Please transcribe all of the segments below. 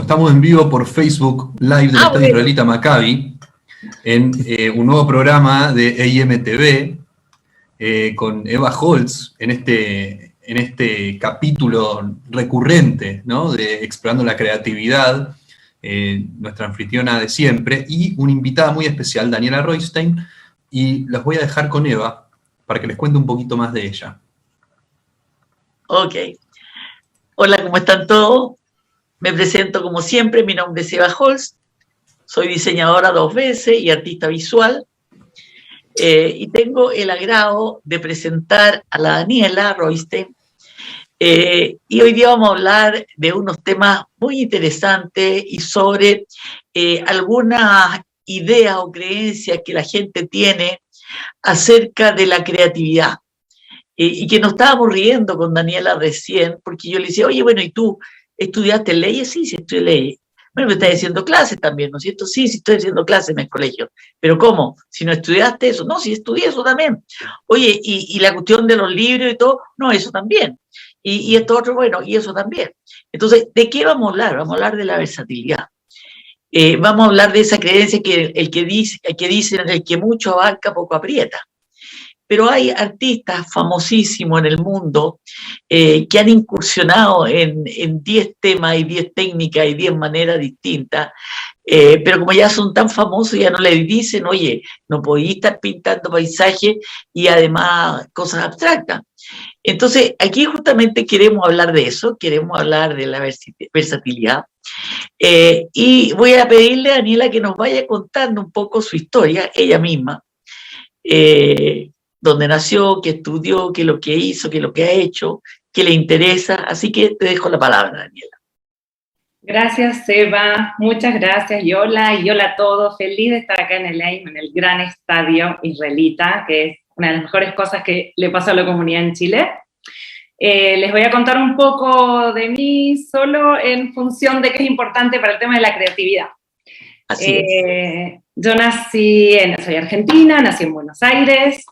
estamos en vivo por Facebook Live del Estadio Israelita Maccabi, en un nuevo programa de EIM-TV, con Eva Holz, en este capítulo recurrente, ¿no?, de Explorando la Creatividad, nuestra anfitriona de siempre, y una invitada muy especial, Daniela Roystein, y los voy a dejar con Eva para que les cuente un poquito más de ella. Ok. Hola, ¿cómo están todos? Me presento como siempre, mi nombre es Eva Holz, soy diseñadora 2 veces y artista visual, y tengo el agrado de presentar a la Daniela Roystein, y hoy día vamos a hablar de unos temas muy interesantes y sobre algunas ideas o creencias que la gente tiene acerca de la creatividad. Y que nos estábamos riendo con Daniela recién, porque yo le decía, oye, bueno, ¿y tú estudiaste leyes? Sí, sí, estudié leyes. Bueno, me estás haciendo clases también, ¿no es cierto? Sí, sí, estoy haciendo clases en el colegio. ¿Pero cómo? Si no estudiaste eso. No, sí, estudié eso también. Oye, ¿y la cuestión de los libros y todo? No, eso también. Y esto otro, bueno, y eso también. Entonces, ¿de qué vamos a hablar? Vamos a hablar de la versatilidad. Vamos a hablar de esa creencia que el que dicen, el que mucho abarca, poco aprieta. Pero hay artistas famosísimos en el mundo que han incursionado en 10 temas y 10 técnicas y 10 maneras distintas, pero como ya son tan famosos, ya no les dicen, oye, no podéis estar pintando paisajes y además cosas abstractas. Entonces, aquí justamente queremos hablar de eso, queremos hablar de la versatilidad, y voy a pedirle a Daniela que nos vaya contando un poco su historia, ella misma, dónde nació, qué estudió, qué es lo que hizo, qué es lo que ha hecho, qué le interesa. Así que te dejo la palabra, Daniela. Gracias, Eva. Muchas gracias. Y hola a todos. Feliz de estar acá en el EIM, en el gran estadio israelita, que es una de las mejores cosas que le pasa a la comunidad en Chile. Les voy a contar un poco de mí solo en función de qué es importante para el tema de la creatividad. Así es. Yo soy argentina, nací en Buenos Aires,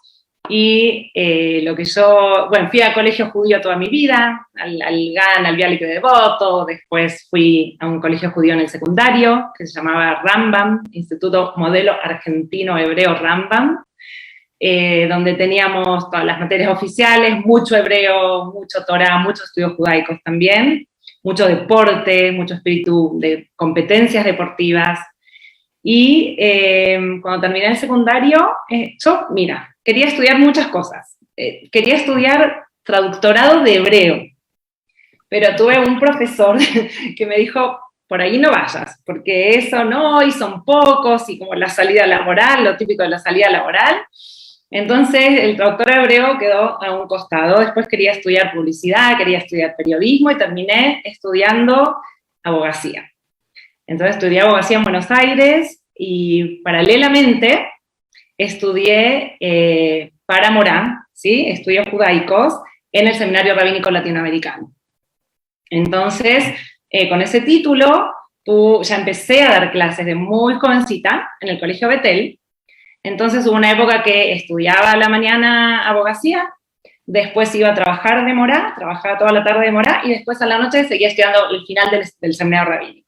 y fui a colegio judío toda mi vida, al GAN, al Bialik de Devoto, después fui a un colegio judío en el secundario, que se llamaba Rambam, Instituto Modelo Argentino Hebreo Rambam, donde teníamos todas las materias oficiales, mucho hebreo, mucho Torah, muchos estudios judaicos también, mucho deporte, mucho espíritu de competencias deportivas. Y cuando terminé el secundario, quería estudiar muchas cosas. Quería estudiar traductorado de hebreo, pero tuve un profesor que me dijo, por ahí no vayas, porque eso no, y son pocos, y como la salida laboral, lo típico de la salida laboral. Entonces el traductorado hebreo quedó a un costado. Después quería estudiar publicidad, quería estudiar periodismo, y terminé estudiando abogacía. Entonces estudié abogacía en Buenos Aires y paralelamente estudié para Morá, ¿sí? Estudios judaicos en el Seminario Rabínico Latinoamericano. Entonces, con ese título, ya empecé a dar clases de muy jovencita en el Colegio Betel. Entonces hubo una época que estudiaba a la mañana abogacía, después iba a trabajar de Morá, trabajaba toda la tarde de Morá, y después a la noche seguía estudiando el final del Seminario Rabínico.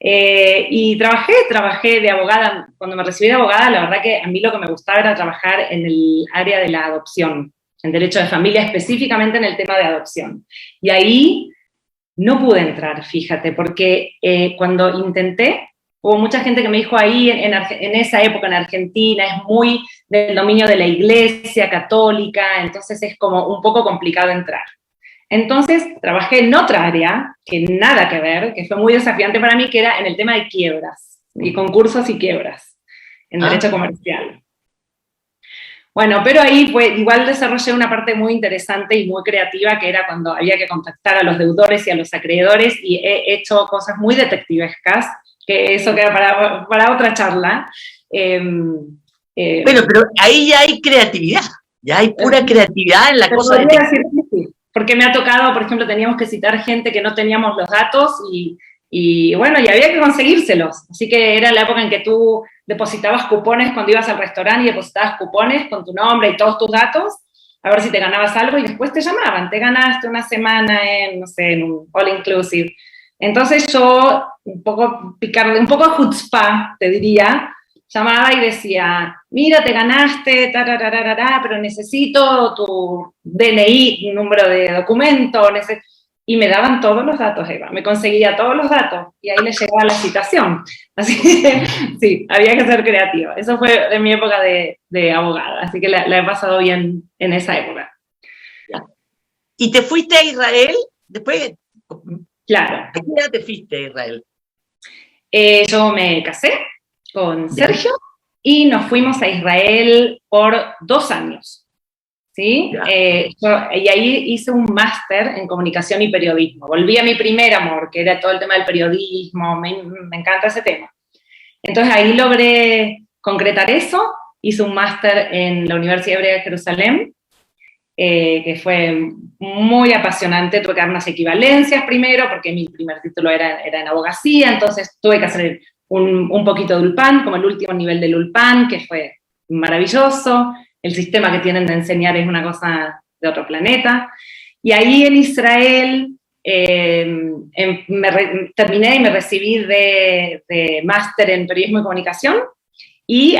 Y trabajé de abogada. Cuando me recibí de abogada, la verdad que a mí lo que me gustaba era trabajar en el área de la adopción, en derecho de familia, específicamente en el tema de adopción. Y ahí no pude entrar, fíjate, porque cuando intenté, hubo mucha gente que me dijo ahí, en esa época en Argentina, es muy del dominio de la Iglesia católica, entonces es como un poco complicado entrar. Entonces trabajé en otra área, que nada que ver, que fue muy desafiante para mí, que era en el tema de quiebras, y concursos y quiebras, en derecho comercial. Bueno, pero ahí igual desarrollé una parte muy interesante y muy creativa, que era cuando había que contactar a los deudores y a los acreedores, y he hecho cosas muy detectivescas, que eso queda para otra charla. Bueno, pero ahí ya hay creatividad, ya hay pura creatividad en la cosa de... Porque me ha tocado, por ejemplo, teníamos que citar gente que no teníamos los datos y bueno, y había que conseguírselos. Así que era la época en que tú depositabas cupones cuando ibas al restaurante, y depositabas cupones con tu nombre y todos tus datos, a ver si te ganabas algo, y después te llamaban, te ganaste una semana en un all inclusive. Entonces yo, un poco picarle, un poco chutzpah, te diría, llamaba y decía, mira, te ganaste, pero necesito tu DNI, número de documento, y me daban todos los datos, Eva, me conseguía todos los datos, y ahí le llegaba la citación. Así que, sí, había que ser creativo. Eso fue en mi época de abogada, así que la he pasado bien en esa época. ¿Y te fuiste a Israel? Después, claro. ¿A qué edad te fuiste a Israel? Yo me casé con Sergio y nos fuimos a Israel por 2 años. ¿Sí? Y ahí hice un máster en comunicación y periodismo. Volví a mi primer amor, que era todo el tema del periodismo, me encanta ese tema. Entonces ahí logré concretar eso, hice un máster en la Universidad Hebrea de Jerusalén, que fue muy apasionante. Tuve que dar unas equivalencias primero, porque mi primer título era en abogacía, entonces tuve que hacer un poquito de Ulpan, como el último nivel del Ulpan, que fue maravilloso. El sistema que tienen de enseñar es una cosa de otro planeta. Y ahí en Israel terminé y me recibí de máster en periodismo y comunicación, y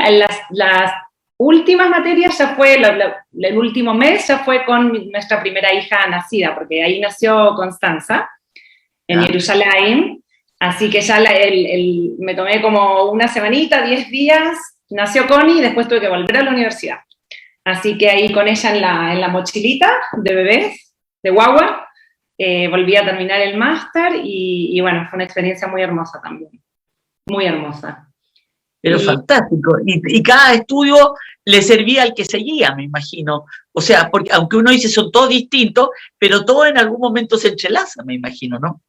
las últimas materias ya fue, el último mes ya fue con nuestra primera hija nacida, porque ahí nació Constanza, en Jerusalén, así que ya me tomé como una semanita, 10 días, nació Connie y después tuve que volver a la universidad. Así que ahí con ella en la mochilita de bebés, de guagua, volví a terminar el máster y bueno, fue una experiencia muy hermosa también, muy hermosa. Pero fantástico, y cada estudio le servía al que seguía, me imagino. O sea, porque aunque uno dice son todos distintos, pero todo en algún momento se entrelaza, me imagino, ¿no?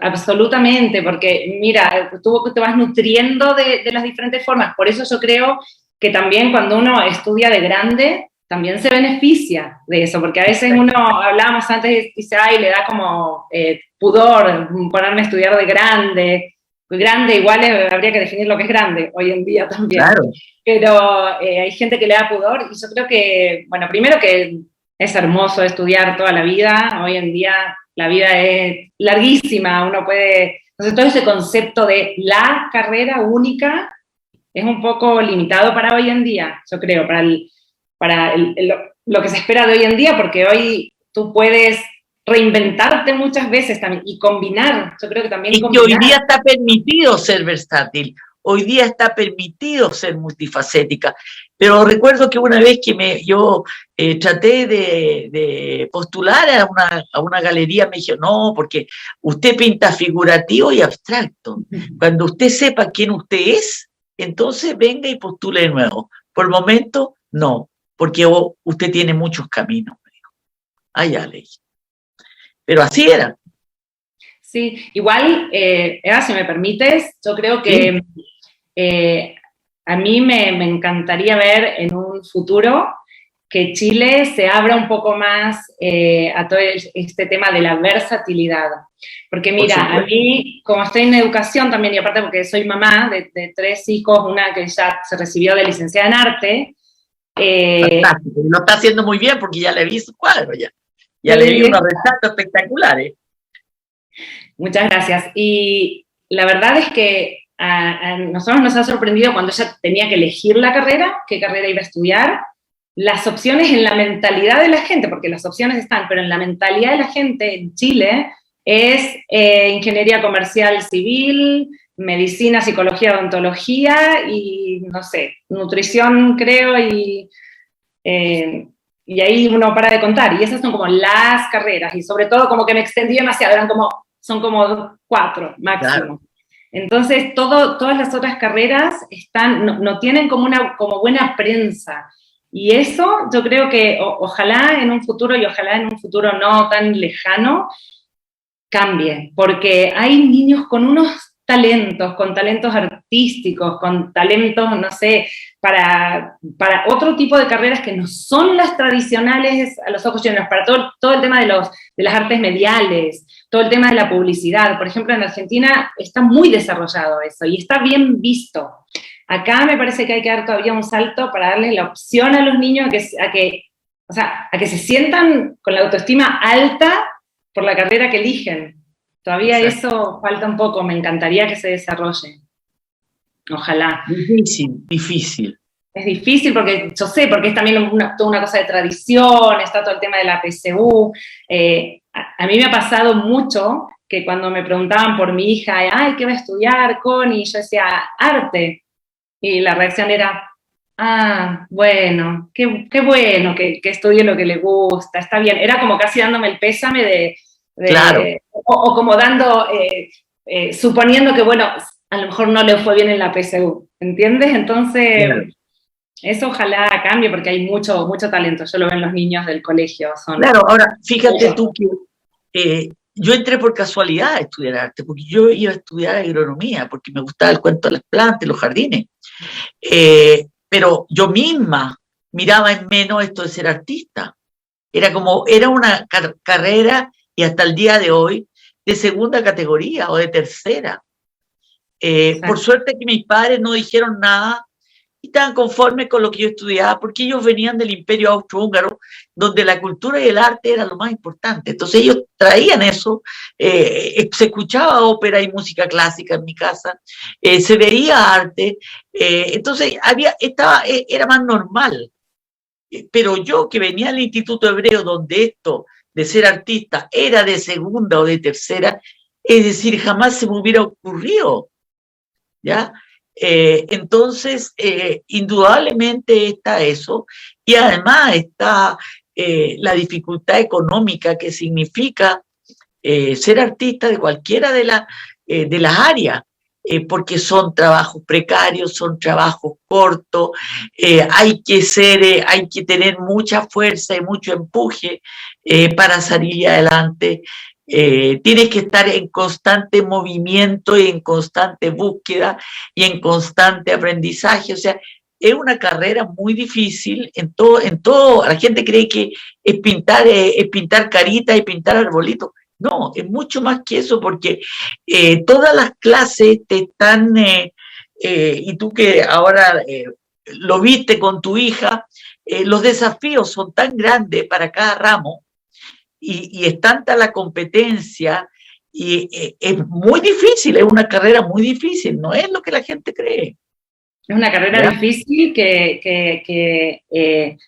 Absolutamente, porque mira, tú te vas nutriendo de las diferentes formas. Por eso yo creo que también cuando uno estudia de grande, también se beneficia de eso, porque a veces uno, hablábamos antes, y dice, ay, le da como pudor ponerme a estudiar de grande. Grande igual habría que definir lo que es grande hoy en día también. Claro. Pero hay gente que le da pudor, y yo creo que, bueno, primero que es hermoso estudiar toda la vida. Hoy en día la vida es larguísima, uno puede... Entonces todo ese concepto de la carrera única es un poco limitado para hoy en día, yo creo, para lo que se espera de hoy en día, porque hoy tú puedes reinventarte muchas veces también y combinar. Yo creo que también combinar. Y hoy día está permitido ser versátil, hoy día está permitido ser multifacética. Pero recuerdo que una vez que yo traté de postular a una galería, me dijeron, no, porque usted pinta figurativo y abstracto. Cuando usted sepa quién usted es, entonces venga y postule de nuevo. Por el momento, no, porque usted tiene muchos caminos, me dijo. Ya leí. Pero así era. Sí, igual, Eva, si me permites, yo creo que a mí me encantaría ver en un futuro que Chile se abra un poco más a todo este tema de la versatilidad. Porque mira, a mí, como estoy en educación también, y aparte porque soy mamá de 3 hijos, una que ya se recibió de licenciada en arte. Fantástico, y lo está haciendo muy bien porque ya le vi su cuadro, ya le vi unos retratos espectaculares. Muchas gracias. Y la verdad es que a nosotros nos ha sorprendido cuando ella tenía que elegir la carrera, qué carrera iba a estudiar, las opciones en la mentalidad de la gente, porque las opciones están, pero en la mentalidad de la gente en Chile es ingeniería comercial civil, medicina, psicología, odontología y, no sé, nutrición, creo, y ahí uno para de contar. Y esas son como las carreras, y sobre todo como que me extendí demasiado, son como 4 máximo. Claro. Entonces, todas las otras carreras no tienen como buena prensa. Y eso yo creo que ojalá en un futuro, y ojalá en un futuro no tan lejano, cambie. Porque hay niños con unos talentos, con talentos artísticos, con talentos, no sé, para otro tipo de carreras que no son las tradicionales a los ojos chilenos, para todo el tema de las artes mediales, todo el tema de la publicidad. Por ejemplo, en Argentina está muy desarrollado eso y está bien visto. Acá me parece que hay que dar todavía un salto para darle la opción a los niños a que se sientan con la autoestima alta por la carrera que eligen. Todavía eso falta un poco, me encantaría que se desarrolle. Ojalá. Difícil. Es difícil porque yo sé, porque es también toda una cosa de tradición, está todo el tema de la PSU. A mí me ha pasado mucho que cuando me preguntaban por mi hija, ay, ¿qué va a estudiar, Connie? Yo decía, arte. Y la reacción era, bueno, qué bueno que estudie lo que le gusta, está bien. Era como casi dándome el pésame claro. O como dando, suponiendo que, bueno, a lo mejor no le fue bien en la PSU, ¿entiendes? Entonces, claro. Eso ojalá cambie porque hay mucho talento, yo lo veo en los niños del colegio. Claro, ahora, fíjate tú que yo entré por casualidad a estudiar arte, porque yo iba a estudiar agronomía, porque me gustaba el cuento de las plantas, los jardines. Pero yo misma miraba en menos esto de ser artista. Era una carrera, y hasta el día de hoy, de segunda categoría o de tercera. Por suerte que mis padres no dijeron nada y estaban conformes con lo que yo estudiaba, porque ellos venían del Imperio Austrohúngaro, donde la cultura y el arte era lo más importante. Entonces ellos traían eso, se escuchaba ópera y música clásica en mi casa, se veía arte, entonces era más normal. Pero yo, que venía al Instituto Hebreo, donde esto de ser artista era de segunda o de tercera, es decir, jamás se me hubiera ocurrido, ¿ya? Entonces, indudablemente está eso, y además está la dificultad económica que significa ser artista de cualquiera de las áreas, porque son trabajos precarios, son trabajos cortos, hay que tener mucha fuerza y mucho empuje para salir adelante. Tienes que estar en constante movimiento y en constante búsqueda y en constante aprendizaje. O sea, es una carrera muy difícil en todo. La gente cree que es pintar caritas y pintar arbolitos. No, es mucho más que eso, porque todas las clases te están, y tú que ahora lo viste con tu hija, los desafíos son tan grandes para cada ramo, y es tanta la competencia, y es muy difícil, es una carrera muy difícil, no es lo que la gente cree. Es una carrera difícil que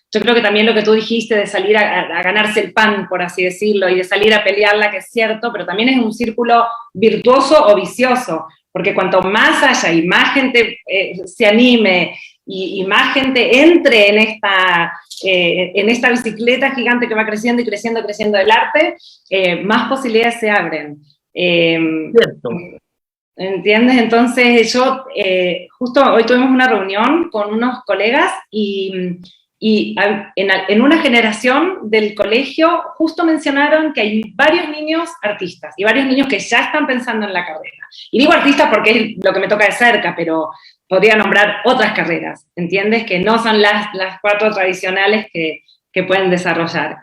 yo creo que también lo que tú dijiste de salir a ganarse el pan, por así decirlo, y de salir a pelearla, que es cierto, pero también es un círculo virtuoso o vicioso, porque cuanto más haya y más gente se anime y más gente entre en esta bicicleta gigante que va creciendo y creciendo del arte, más posibilidades se abren. Cierto. ¿Entiendes? Entonces yo, justo hoy tuvimos una reunión con unos colegas y en una generación del colegio justo mencionaron que hay varios niños artistas y varios niños que ya están pensando en la carrera. Y digo artistas porque es lo que me toca de cerca, pero podría nombrar otras carreras, ¿entiendes? Que no son las 4 tradicionales que pueden desarrollar.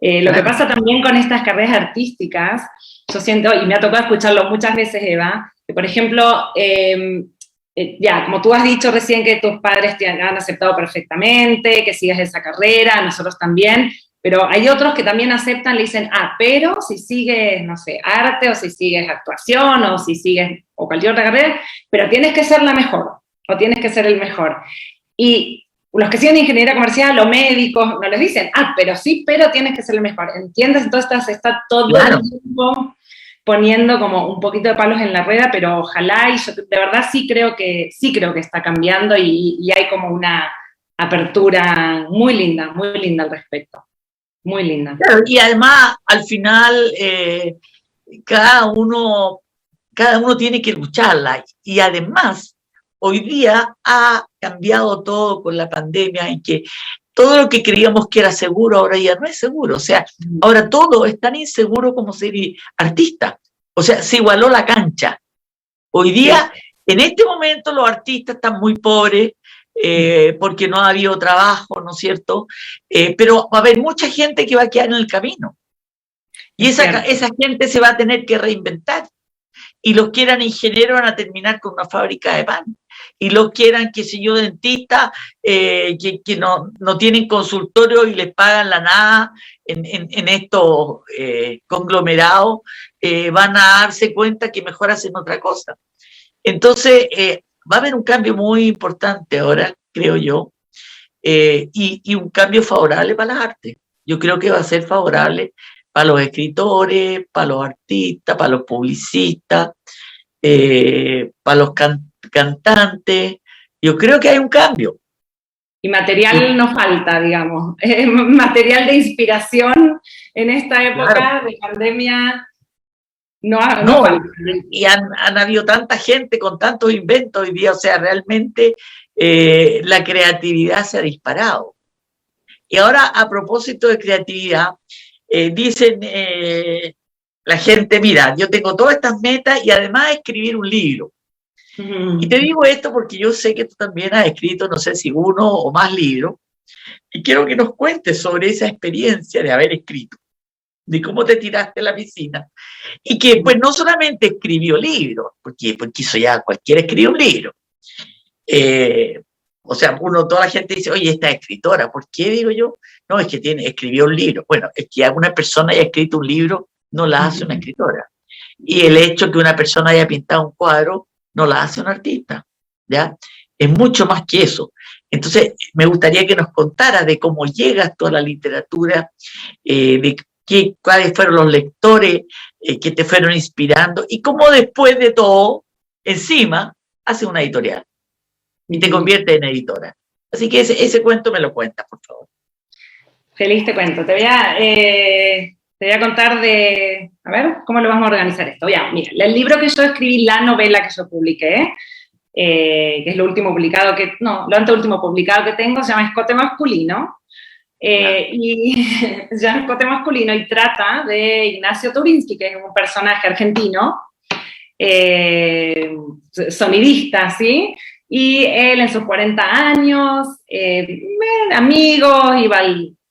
Lo que pasa también con estas carreras artísticas, yo siento, y me ha tocado escucharlo muchas veces, Eva, que por ejemplo, como tú has dicho recién que tus padres te han aceptado perfectamente, que sigas esa carrera, nosotros también, pero hay otros que también aceptan, le dicen, pero si sigues, no sé, arte, o si sigues actuación, o si sigues, o cualquier otra carrera, pero tienes que ser la mejor, o tienes que ser el mejor. Y los que siguen ingeniería comercial o médicos no les dicen, pero tienes que ser el mejor, ¿entiendes? Entonces está todo el tiempo poniendo como un poquito de palos en la rueda, pero ojalá, y yo de verdad sí creo que está cambiando y hay como una apertura muy linda al respecto. Muy linda. Claro, y además, al final, cada uno tiene que lucharla, y además, hoy día ha cambiado todo con la pandemia, en que todo lo que creíamos que era seguro ahora ya no es seguro. O sea, ahora todo es tan inseguro como ser artista. O sea, se igualó la cancha. Hoy día, en este momento, los artistas están muy pobres porque no ha habido trabajo, ¿no es cierto? Pero va a haber mucha gente que va a quedar en el camino. Y esa gente se va a tener que reinventar. Y los que eran ingenieros van a terminar con una fábrica de pan. y los que eran, qué sé yo, dentistas, que no tienen consultorio y les pagan la nada en estos conglomerados, van a darse cuenta que mejor hacen otra cosa. Entonces, va a haber un cambio muy importante ahora, creo yo, y un cambio favorable para las artes. Yo creo que va a ser favorable para los escritores, para los artistas, para los publicistas, para los cantantes. Yo creo que hay un cambio. Y material no falta, digamos. Material de inspiración en esta época, claro, de pandemia. No, y han habido tanta gente con tantos inventos hoy día, o sea, realmente la creatividad se ha disparado. Y ahora, a propósito de creatividad, dicen la gente, mira, yo tengo todas estas metas y además escribir un libro. Y te digo esto porque yo sé que tú también has escrito, no sé si uno o más libros, y quiero que nos cuentes sobre esa experiencia de haber escrito, de cómo te tiraste a la piscina, y que pues no solamente escribió libros, porque eso ya cualquiera escribe un libro, o sea, toda la gente dice, oye, esta escritora, ¿por qué digo yo? No, es que escribió un libro. Bueno, es que una persona haya escrito un libro no la hace una escritora, y el hecho que una persona haya pintado un cuadro no la hace un artista, ¿ya? Es mucho más que eso. Entonces, me gustaría que nos contaras de cómo llegas tú a la literatura, de cuáles fueron los lectores que te fueron inspirando y cómo después de todo, encima, haces una editorial y te conviertes en editora. Así que ese cuento me lo cuentas, por favor. Feliz te cuento. Te voy a contar de... A ver, ¿cómo lo vamos a organizar esto? Ya, mira, el libro que yo escribí, la novela que yo publiqué, que es lo último publicado lo anteúltimo publicado que tengo, se llama Escote Masculino. Y se llama Escote Masculino y trata de Ignacio Turinsky, que es un personaje argentino, sonidista, ¿sí? Y él en sus 40 años, amigos, iba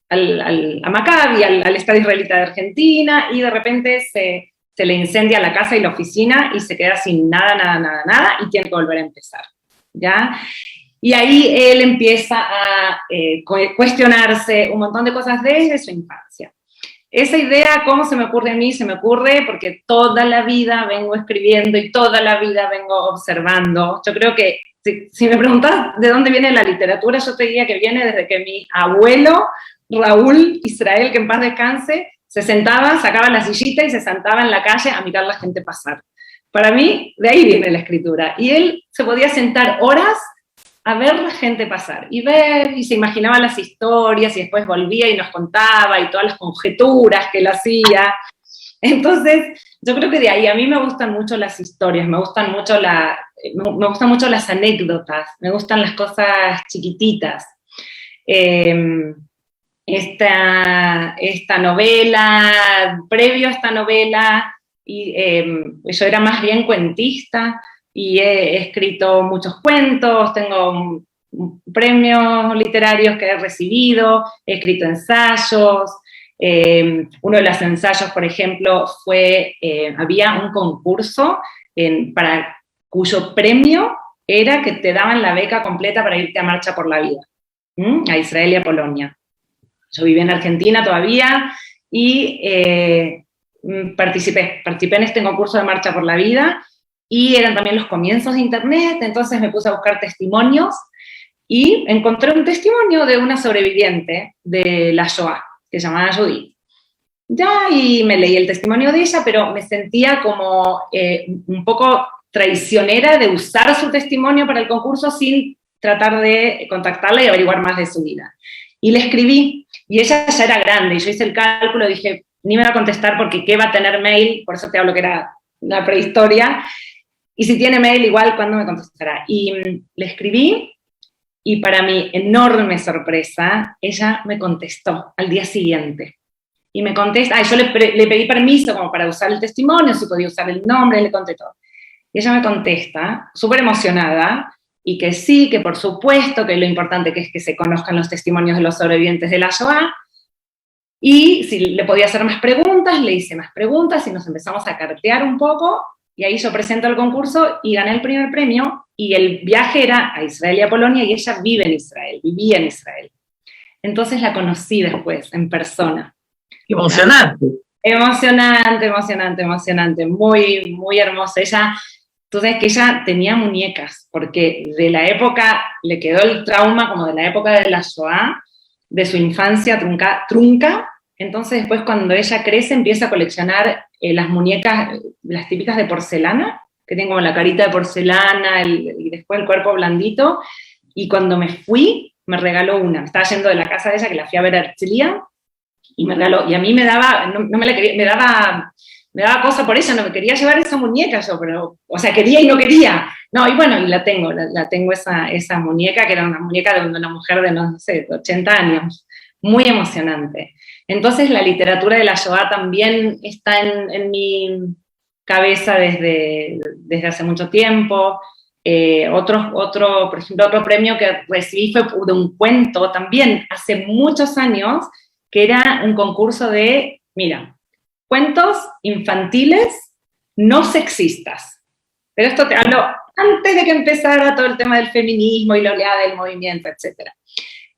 a Maccabi, al Estado Israelita de Argentina, y de repente se le incendia la casa y la oficina y se queda sin nada, y tiene que volver a empezar, ¿ya? Y ahí él empieza a cuestionarse un montón de cosas desde su infancia. Esa idea, ¿cómo se me ocurre a mí? Se me ocurre porque toda la vida vengo escribiendo y toda la vida vengo observando. Yo creo que, si me preguntas de dónde viene la literatura, yo te diría que viene desde que mi abuelo, Raúl Israel, que en paz descanse, se sentaba, sacaba la sillita y se sentaba en la calle a mirar a la gente pasar. Para mí, de ahí viene la escritura. Y él se podía sentar horas a ver la gente pasar, y se imaginaba las historias, y después volvía y nos contaba, y todas las conjeturas que él hacía. Entonces, yo creo que de ahí, a mí me gustan mucho las historias, me gustan mucho las anécdotas, me gustan las cosas chiquititas. Esta novela, previo a esta novela, yo era más bien cuentista, y he escrito muchos cuentos, tengo premios literarios que he recibido, he escrito ensayos. Uno de los ensayos, por ejemplo, había un concurso cuyo premio era que te daban la beca completa para irte a Marcha por la Vida, a Israel y a Polonia. Yo vivía en Argentina todavía y participé en este concurso de Marcha por la Vida, y eran también los comienzos de Internet, entonces me puse a buscar testimonios y encontré un testimonio de una sobreviviente de la Shoah, que se llamaba Judith. Y me leí el testimonio de ella, pero me sentía como un poco traicionera de usar su testimonio para el concurso sin tratar de contactarla y averiguar más de su vida. Y le escribí, y ella ya era grande, y yo hice el cálculo, dije, ni me va a contestar porque ¿qué va a tener mail? Por eso te hablo que era la prehistoria. Y si tiene mail, igual, ¿cuándo me contestará? Y le escribí, y para mi enorme sorpresa, ella me contestó al día siguiente. Y me contesta, yo le pedí permiso como para usar el testimonio, si podía usar el nombre, le conté todo. Y ella me contesta, súper emocionada, y que sí, que por supuesto, que lo importante que es que se conozcan los testimonios de los sobrevivientes de la Shoah, y si le podía hacer más preguntas, le hice más preguntas, y nos empezamos a cartear un poco, y ahí yo presento el concurso y gané el primer premio, y el viaje era a Israel y a Polonia, y ella vive en Israel, vivía en Israel. Entonces la conocí después, en persona. Emocionante. Emocionante, emocionante, emocionante, muy, muy hermosa. Ella, tú sabes que ella tenía muñecas, porque de la época, le quedó el trauma como de la época de la Shoah, de su infancia trunca. Entonces después cuando ella crece empieza a coleccionar las muñecas, las típicas de porcelana, que tienen como la carita de porcelana y después el cuerpo blandito, y cuando me fui me regaló una. Me estaba yendo de la casa de ella, que la fui a ver a Herzliya, y me regaló, y a mí me daba, no me la quería, me daba cosa por ella, no me quería llevar esa muñeca yo, pero, o sea, quería y no quería. No, y bueno, y la tengo esa muñeca, que era una muñeca de una mujer de, no sé, 80 años, muy emocionante. Entonces la literatura de la Shoah también está en mi cabeza desde hace mucho tiempo. Por ejemplo, otro premio que recibí fue de un cuento también hace muchos años, que era un concurso de, mira, cuentos infantiles no sexistas. Pero esto te hablo antes de que empezara todo el tema del feminismo y la oleada del movimiento, etc.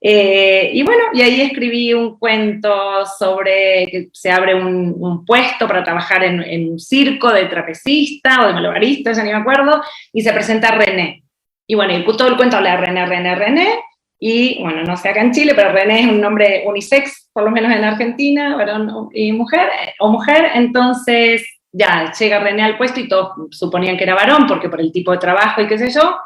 Y bueno, y ahí escribí un cuento sobre que se abre un puesto para trabajar en un circo de trapecista o de malabarista, ya ni me acuerdo, y se presenta René. Y bueno, y todo el cuento habla de René, y bueno, no sé acá en Chile, pero René es un nombre unisex, por lo menos en Argentina, varón y mujer, entonces ya llega René al puesto y todos suponían que era varón, porque por el tipo de trabajo y qué sé yo.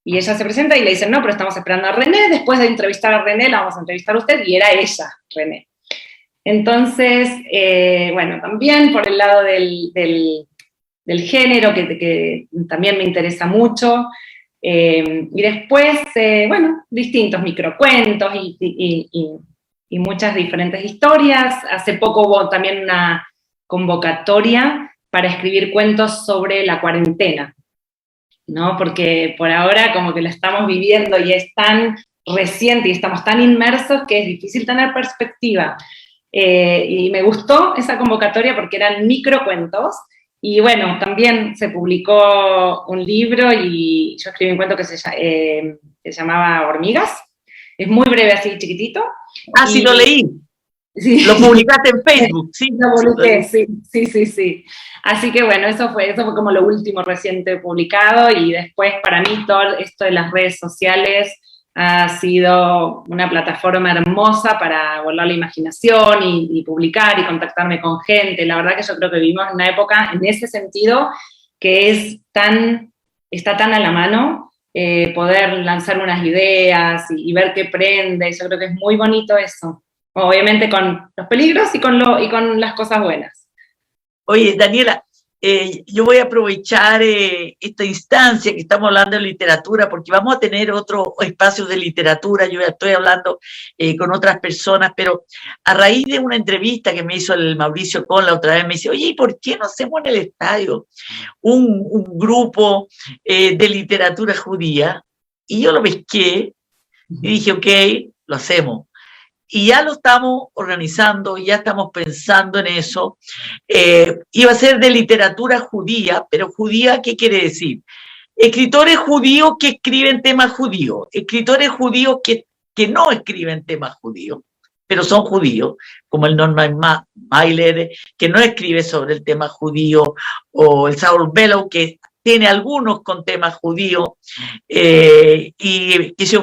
Y ella se presenta y le dicen, no, pero estamos esperando a René, después de entrevistar a René, la vamos a entrevistar a usted, y era ella, René. Entonces, bueno, también por el lado del género, que también me interesa mucho, y después, bueno, distintos microcuentos y muchas diferentes historias. Hace poco hubo también una convocatoria para escribir cuentos sobre la cuarentena, ¿no? Porque por ahora como que lo estamos viviendo y es tan reciente y estamos tan inmersos que es difícil tener perspectiva. Y me gustó esa convocatoria porque eran microcuentos, y bueno, también se publicó un libro y yo escribí un cuento que se llamaba Hormigas. Es muy breve, así chiquitito. Ah, sí, lo leí. Sí. Lo publicaste en Facebook, sí. Lo publiqué, sí. Así que bueno, eso fue como lo último reciente publicado, y después para mí todo esto de las redes sociales ha sido una plataforma hermosa para volar la imaginación y publicar y contactarme con gente. La verdad que yo creo que vivimos en una época, en ese sentido, que está tan a la mano, poder lanzar unas ideas y ver qué prende. Yo creo que es muy bonito eso. Obviamente con los peligros y con las cosas buenas. Oye, Daniela, yo voy a aprovechar esta instancia que estamos hablando de literatura, porque vamos a tener otro espacio de literatura. Yo ya estoy hablando con otras personas, pero a raíz de una entrevista que me hizo el Mauricio Con la otra vez, me dice, oye, ¿y por qué no hacemos en el estadio un grupo de literatura judía? Y yo lo pesqué y dije, ok, lo hacemos. Y ya lo estamos organizando, ya estamos pensando en eso. Iba a ser de literatura judía, pero judía, ¿qué quiere decir? Escritores judíos que escriben temas judíos, escritores judíos que no escriben temas judíos, pero son judíos, como el Norman Mailer, que no escribe sobre el tema judío, o el Saul Bellow, que tiene algunos con temas judíos, y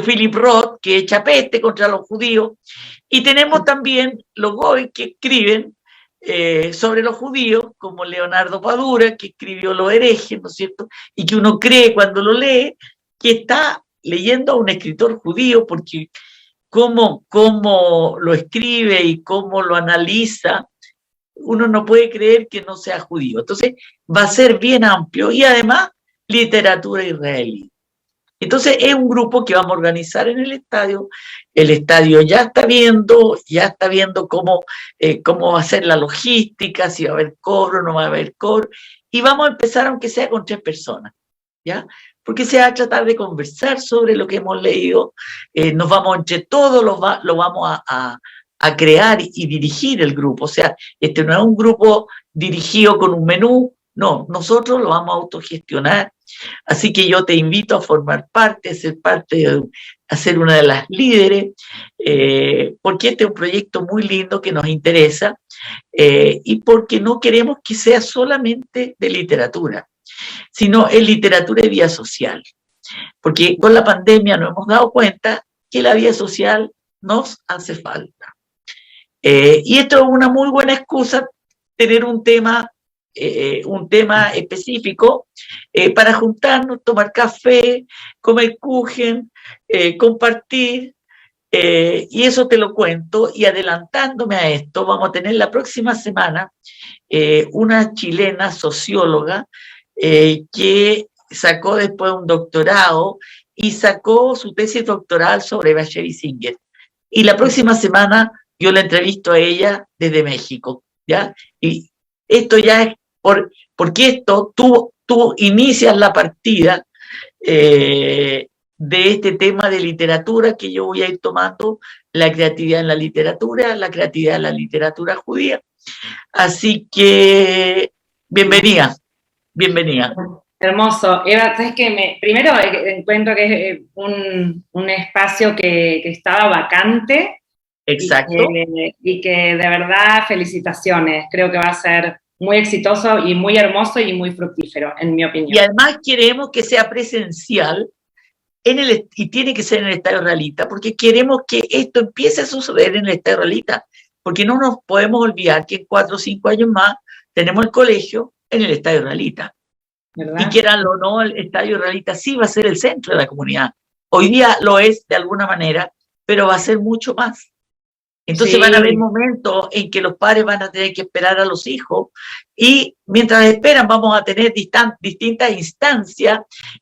Philip Roth, que echa peste contra los judíos, y tenemos también los goy que escriben sobre los judíos, como Leonardo Padura, que escribió Los herejes, ¿no es cierto? Y que uno cree cuando lo lee que está leyendo a un escritor judío, porque cómo lo escribe y cómo lo analiza, uno no puede creer que no sea judío. Entonces va a ser bien amplio, y además literatura israelí. Entonces es un grupo que vamos a organizar en el estadio. El estadio ya está viendo cómo va a ser la logística, si va a haber cobro, no va a haber cobro, y vamos a empezar aunque sea con 3 personas, ¿ya? Porque se va a tratar de conversar sobre lo que hemos leído, nos vamos entre todos, lo vamos a crear y dirigir el grupo. O sea, este no es un grupo dirigido con un menú, No, nosotros lo vamos a autogestionar. Así que yo te invito a formar parte, a ser parte, a ser una de las líderes, porque este es un proyecto muy lindo que nos interesa, y porque no queremos que sea solamente de literatura, sino en literatura y vida social. Porque con la pandemia nos hemos dado cuenta que la vida social nos hace falta. Y esto es una muy buena excusa, tener un tema específico para juntarnos, tomar café, comer kuchen, compartir, y eso te lo cuento. Y adelantándome a esto, vamos a tener la próxima semana una chilena socióloga que sacó después un doctorado y sacó su tesis doctoral sobre Bashir Singer. Y la próxima semana yo la entrevisto a ella desde México, ¿ya? Y esto ya es porque esto, tú inicias la partida de este tema de literatura que yo voy a ir tomando, la creatividad en la literatura judía. Así que, bienvenida. Hermoso. Eva, ¿sabes qué? Primero encuentro que es un espacio que estaba vacante. Exacto. Y que de verdad, felicitaciones. Creo que va a ser muy exitoso y muy hermoso y muy fructífero, en mi opinión. Y además queremos que sea presencial y tiene que ser en el Estadio Realita, porque queremos que esto empiece a suceder en el Estadio Realita, porque no nos podemos olvidar que en 4 o 5 años más tenemos el colegio en el Estadio Realita. ¿Verdad? Y quieranlo o no, el Estadio Realita sí va a ser el centro de la comunidad. Hoy día lo es de alguna manera, pero va a ser mucho más. Entonces sí, van a haber momentos en que los padres van a tener que esperar a los hijos, y mientras esperan vamos a tener distintas instancias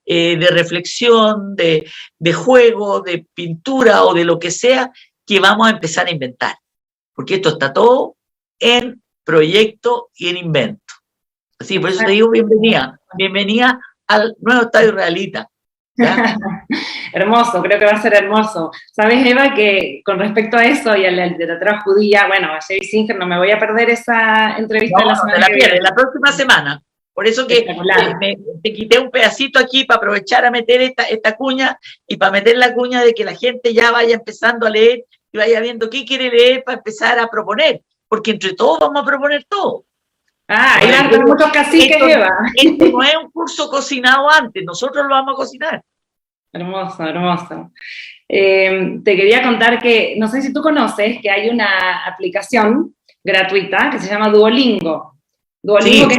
de reflexión, de juego, de pintura o de lo que sea, que vamos a empezar a inventar. Porque esto está todo en proyecto y en invento. Así, por eso te digo bienvenida al nuevo Estadio Realita. Hermoso, creo que va a ser hermoso. Sabes, Eva, que con respecto a eso y a la literatura judía, bueno, a Bashir Singer no me voy a perder esa entrevista de la semana que viene. La próxima semana. Por eso que te quité un pedacito aquí para aprovechar a meter esta cuña, y para meter la cuña de que la gente ya vaya empezando a leer y vaya viendo qué quiere leer para empezar a proponer, porque entre todos vamos a proponer todo. Hay muchos caciques, Eva. Esto no es un curso cocinado antes, nosotros lo vamos a cocinar. Hermoso, hermoso. Te quería contar que, no sé si tú conoces, que hay una aplicación gratuita que se llama Duolingo. Duolingo, sí,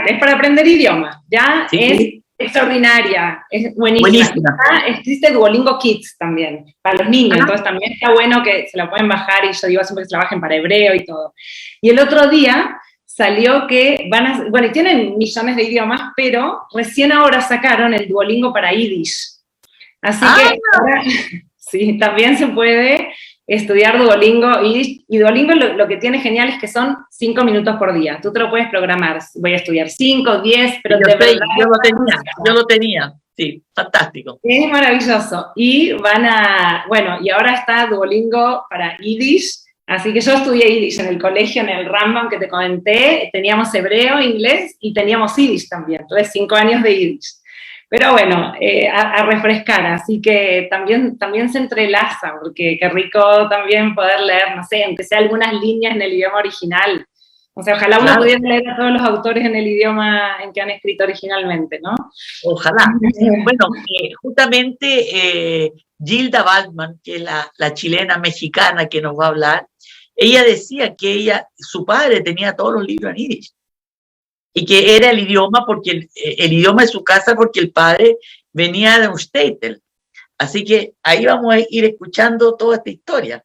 que es para aprender idiomas, ¿ya? Sí. Es extraordinaria, es buenísima. Existe Duolingo Kids también, para los niños, entonces también está bueno que se la pueden bajar, y yo digo siempre que se la bajen para hebreo y todo. Y el otro día salió que bueno, tienen millones de idiomas, pero recién ahora sacaron el Duolingo para Yiddish. Así que ahora, sí, también se puede estudiar Duolingo, y Duolingo lo que tiene genial es que son 5 minutos por día. Tú te lo puedes programar, voy a estudiar 5, 10, pero de verdad. Yo lo tenía, sí, fantástico. Es maravilloso. Y y ahora está Duolingo para Yiddish. Así que yo estudié Yiddish en el colegio, en el Rambam que te comenté, teníamos hebreo, inglés y teníamos Yiddish también, entonces 5 años de Yiddish. Pero bueno, a refrescar, así que también se entrelaza, porque qué rico también poder leer, no sé, aunque sea algunas líneas en el idioma original. O sea, ojalá uno pudiera leer a todos los autores en el idioma en que han escrito originalmente, ¿no? Ojalá. Bueno, justamente Gilda Waldman, que es la chilena mexicana que nos va a hablar, ella decía que su padre tenía todos los libros en yiddish, y que era el idioma, porque el idioma de su casa, porque el padre venía de un shtetl. Así que ahí vamos a ir escuchando toda esta historia.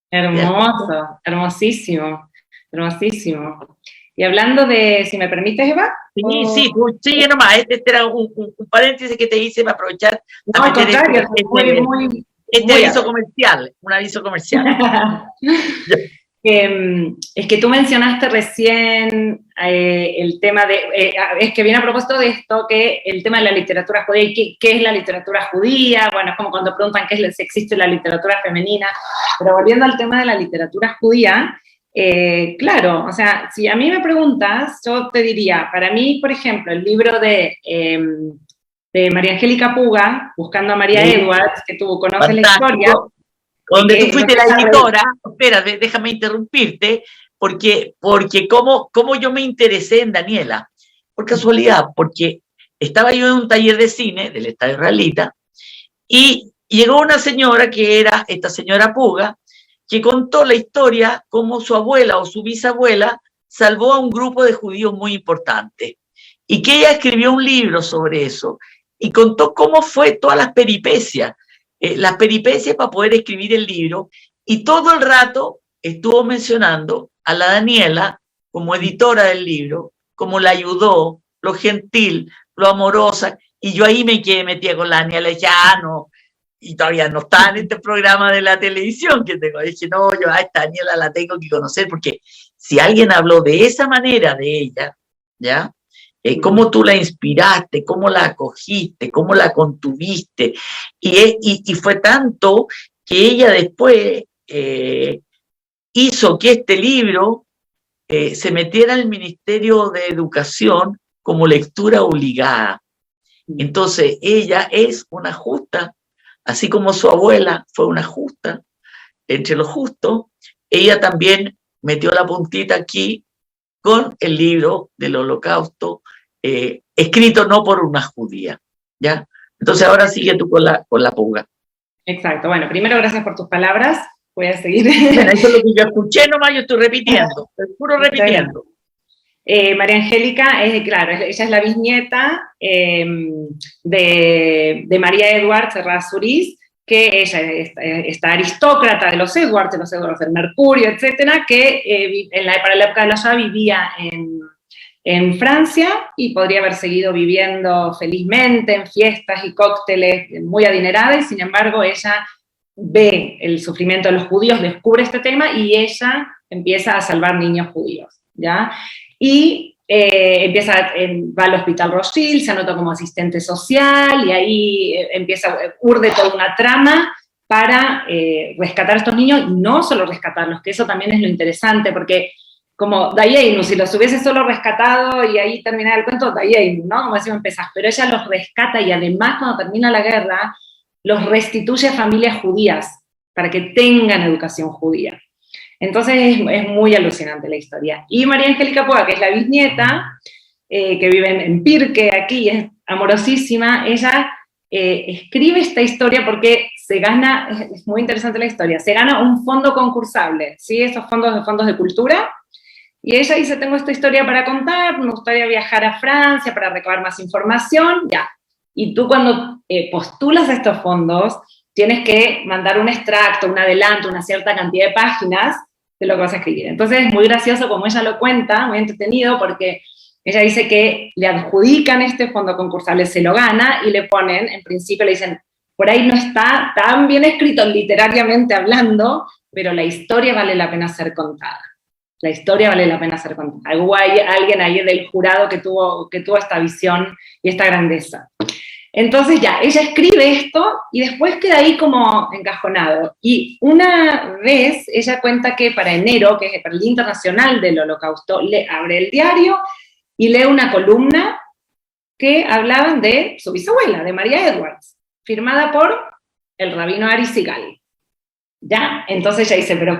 Hermoso, hermosísimo, hermosísimo. Y hablando de, si me permites, Eva. Sí, sigue nomás. Este era un paréntesis que te hice para aprovechar. No, al contrario, este aviso comercial, un aviso comercial. Es que tú mencionaste recién el tema de, es que viene a propósito de esto, que el tema de la literatura judía, y qué es la literatura judía, bueno, es como cuando preguntan si existe la literatura femenina, pero volviendo al tema de la literatura judía, claro, o sea, si a mí me preguntas, yo te diría, para mí, por ejemplo, el libro de María Angélica Puga, Buscando a María Edwards, que tú conoces la historia. Donde tú fuiste la editora, espera, déjame interrumpirte, porque cómo yo me interesé en Daniela, por casualidad, porque estaba yo en un taller de cine del Estado israelita, y llegó una señora que era esta señora Puga, que contó la historia cómo su abuela o su bisabuela salvó a un grupo de judíos muy importante, y que ella escribió un libro sobre eso, y contó cómo fue todas las peripecias para poder escribir el libro, y todo el rato estuvo mencionando a la Daniela como editora del libro, como la ayudó, lo gentil, lo amorosa, y yo ahí me quedé metida con la Daniela, y dije, no, y todavía no está en este programa de la televisión que tengo, dije, no, yo a esta Daniela la tengo que conocer, porque si alguien habló de esa manera de ella, ¿ya? Cómo tú la inspiraste, cómo la acogiste, cómo la contuviste, y fue tanto que ella después hizo que este libro se metiera al Ministerio de Educación como lectura obligada. Entonces ella es una justa, así como su abuela fue una justa, entre los justos, ella también metió la puntita aquí con el libro del Holocausto, escrito no por una judía, ¿ya? Entonces ahora sigue tú con la Puga. Exacto, bueno, primero gracias por tus palabras, voy a seguir. Bueno, eso es lo que yo escuché nomás, yo estoy repitiendo, estoy puro repitiendo. María Angélica, claro, ella es la bisnieta de María Edwards Errázuriz, que ella es esta aristócrata de los Edwards del Mercurio, etcétera, que para la época de la Shoah vivía en Francia y podría haber seguido viviendo felizmente en fiestas y cócteles muy adineradas, sin embargo ella ve el sufrimiento de los judíos, descubre este tema y ella empieza a salvar niños judíos, ¿ya? Y va al Hospital Rothschild, se anota como asistente social y ahí urde toda una trama para rescatar a estos niños y no solo rescatarlos, que eso también es lo interesante, porque como Dayenu, si los hubiese solo rescatado y ahí terminaba el cuento, Dayenu, ¿no? Como decimos, empezás, pero ella los rescata y además cuando termina la guerra los restituye a familias judías para que tengan educación judía. Entonces es muy alucinante la historia. Y María Angélica Puga, que es la bisnieta, que vive en Pirque, aquí, es amorosísima, ella escribe esta historia porque se gana, es muy interesante la historia, se gana un fondo concursable, ¿sí? Estos fondos de cultura, y ella dice, tengo esta historia para contar, me gustaría viajar a Francia para recabar más información, ya. Y tú cuando postulas a estos fondos, tienes que mandar un extracto, un adelanto, una cierta cantidad de páginas de lo que vas a escribir. Entonces es muy gracioso como ella lo cuenta, muy entretenido, porque ella dice que le adjudican este fondo concursable, se lo gana, y le ponen, en principio le dicen, por ahí no está tan bien escrito literariamente hablando, pero la historia vale la pena ser contada. La historia vale la pena ser contada. Hubo alguien ahí del jurado que tuvo esta visión y esta grandeza. Entonces ya, ella escribe esto y después queda ahí como encajonado. Y una vez ella cuenta que para enero, que es para el Día Internacional del Holocausto, le abre el diario y lee una columna que hablaban de su bisabuela, de María Edwards, firmada por el rabino Ari Sigal. ¿Ya? Entonces ella dice, pero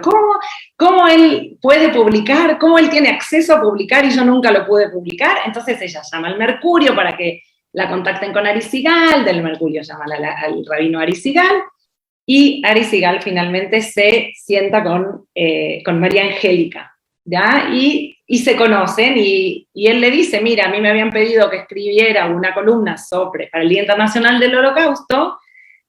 ¿cómo él puede publicar? ¿Cómo él tiene acceso a publicar y yo nunca lo pude publicar? Entonces ella llama al Mercurio para que la contacten con Ari Sigal, del Mercurio llaman al rabino Ari Sigal, y Ari Sigal finalmente se sienta con María Angélica, ¿ya? Y se conocen, y él le dice, mira, a mí me habían pedido que escribiera una columna para el Día Internacional del Holocausto,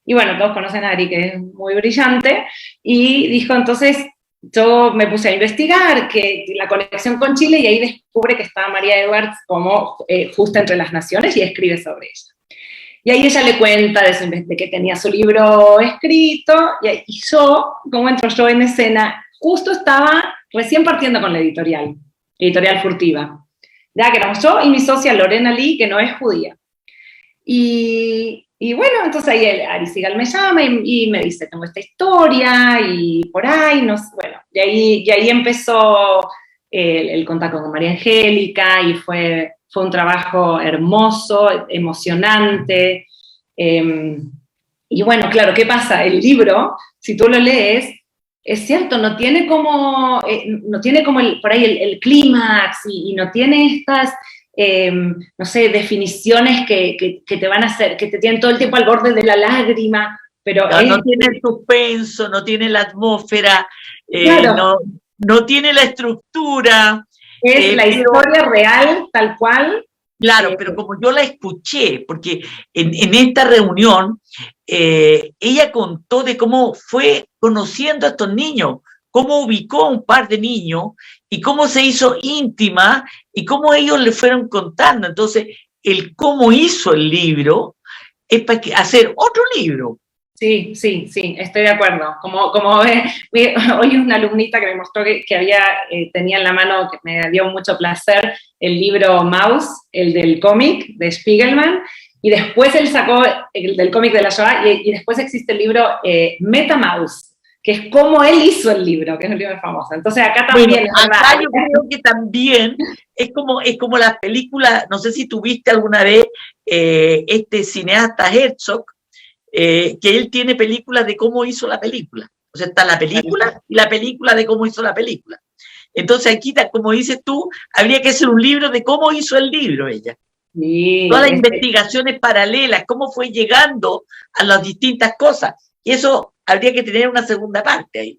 y bueno, todos conocen a Ari, que es muy brillante, y dijo, entonces, yo me puse a investigar la conexión con Chile y ahí descubre que estaba María Edwards como justa entre las naciones y escribe sobre ella. Y ahí ella le cuenta de que tenía su libro escrito y yo, ¿cómo entro yo en escena? Justo estaba recién partiendo con la editorial Furtiva, ya que éramos yo y mi socia Lorena Lee, que no es judía. Y bueno, entonces ahí Ari Sigal me llama y me dice, tengo esta historia, y por ahí, no sé, bueno, y ahí empezó el contacto con María Angélica, y fue un trabajo hermoso, emocionante. Y bueno, claro, ¿qué pasa? El libro, si tú lo lees, es cierto, no tiene como por ahí el clímax, y no tiene estas, no sé, definiciones que te van a hacer, que te tienen todo el tiempo al borde de la lágrima, pero no tiene el suspenso, no tiene la atmósfera, claro, no tiene la estructura. Es la historia real, tal cual. Claro, pero como yo la escuché, porque en esta reunión ella contó de cómo fue conociendo a estos niños, cómo ubicó a un par de niños y cómo se hizo íntima y cómo ellos le fueron contando. Entonces, el cómo hizo el libro es para hacer otro libro. Sí, estoy de acuerdo. Como hoy una alumnita que me mostró que tenía en la mano, que me dio mucho placer, el libro Maus, el del cómic de Spiegelman, y después él sacó el del cómic de la Shoah, y después existe el libro MetaMaus, que es cómo él hizo el libro, que es un libro famoso. Entonces acá también... Bueno, acá yo creo que también es como las películas, no sé si tuviste alguna vez este cineasta Herzog, que él tiene películas de cómo hizo la película. O sea, está la película y la película de cómo hizo la película. Entonces aquí, como dices tú, habría que hacer un libro de cómo hizo el libro ella. Sí, todas las investigaciones paralelas, cómo fue llegando a las distintas cosas. Y eso habría que tener una segunda parte ahí.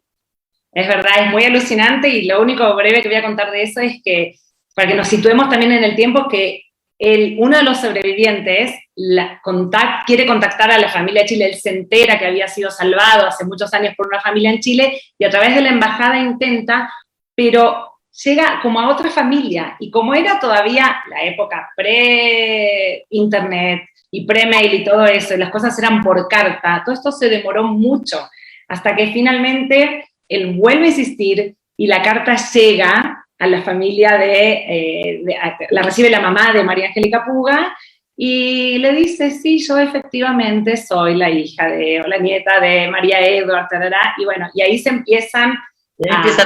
Es verdad, es muy alucinante, y lo único breve que voy a contar de eso es que, para que nos situemos también en el tiempo, que uno de los sobrevivientes quiere contactar a la familia de Chile. Él se entera que había sido salvado hace muchos años por una familia en Chile, y a través de la embajada intenta, pero llega como a otra familia, y como era todavía la época pre-internet y pre-mail y todo eso, y las cosas eran por carta, todo esto se demoró mucho, hasta que finalmente él vuelve a insistir, y la carta llega a la familia la recibe la mamá de María Angélica Puga, y le dice, sí, yo efectivamente soy la hija o la nieta de María Edward, y bueno, y ahí empieza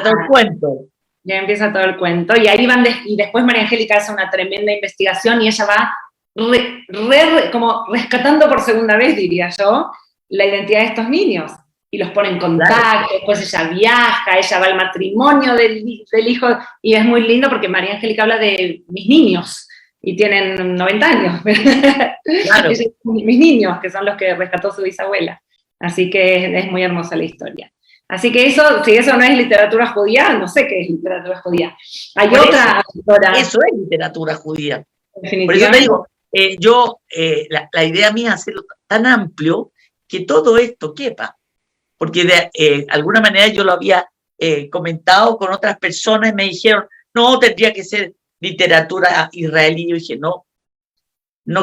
todo el cuento. Ya empieza todo el cuento, y ahí y después María Angélica hace una tremenda investigación, y ella va como rescatando por segunda vez, diría yo, la identidad de estos niños, y los pone en contacto. Claro. Después ella viaja, ella va al matrimonio del hijo, y es muy lindo porque María Angélica habla de mis niños, y tienen 90 años. Claro. Mis niños, que son los que rescató su bisabuela. Así que es muy hermosa la historia. Así que eso, si eso no es literatura judía, no sé qué es literatura judía. Hay por otra autora. Eso es literatura judía. Por eso te digo, la idea mía es hacerlo tan amplio que todo esto quepa. Porque de alguna manera yo lo había comentado con otras personas y me dijeron, no, tendría que ser literatura israelí. Yo dije, no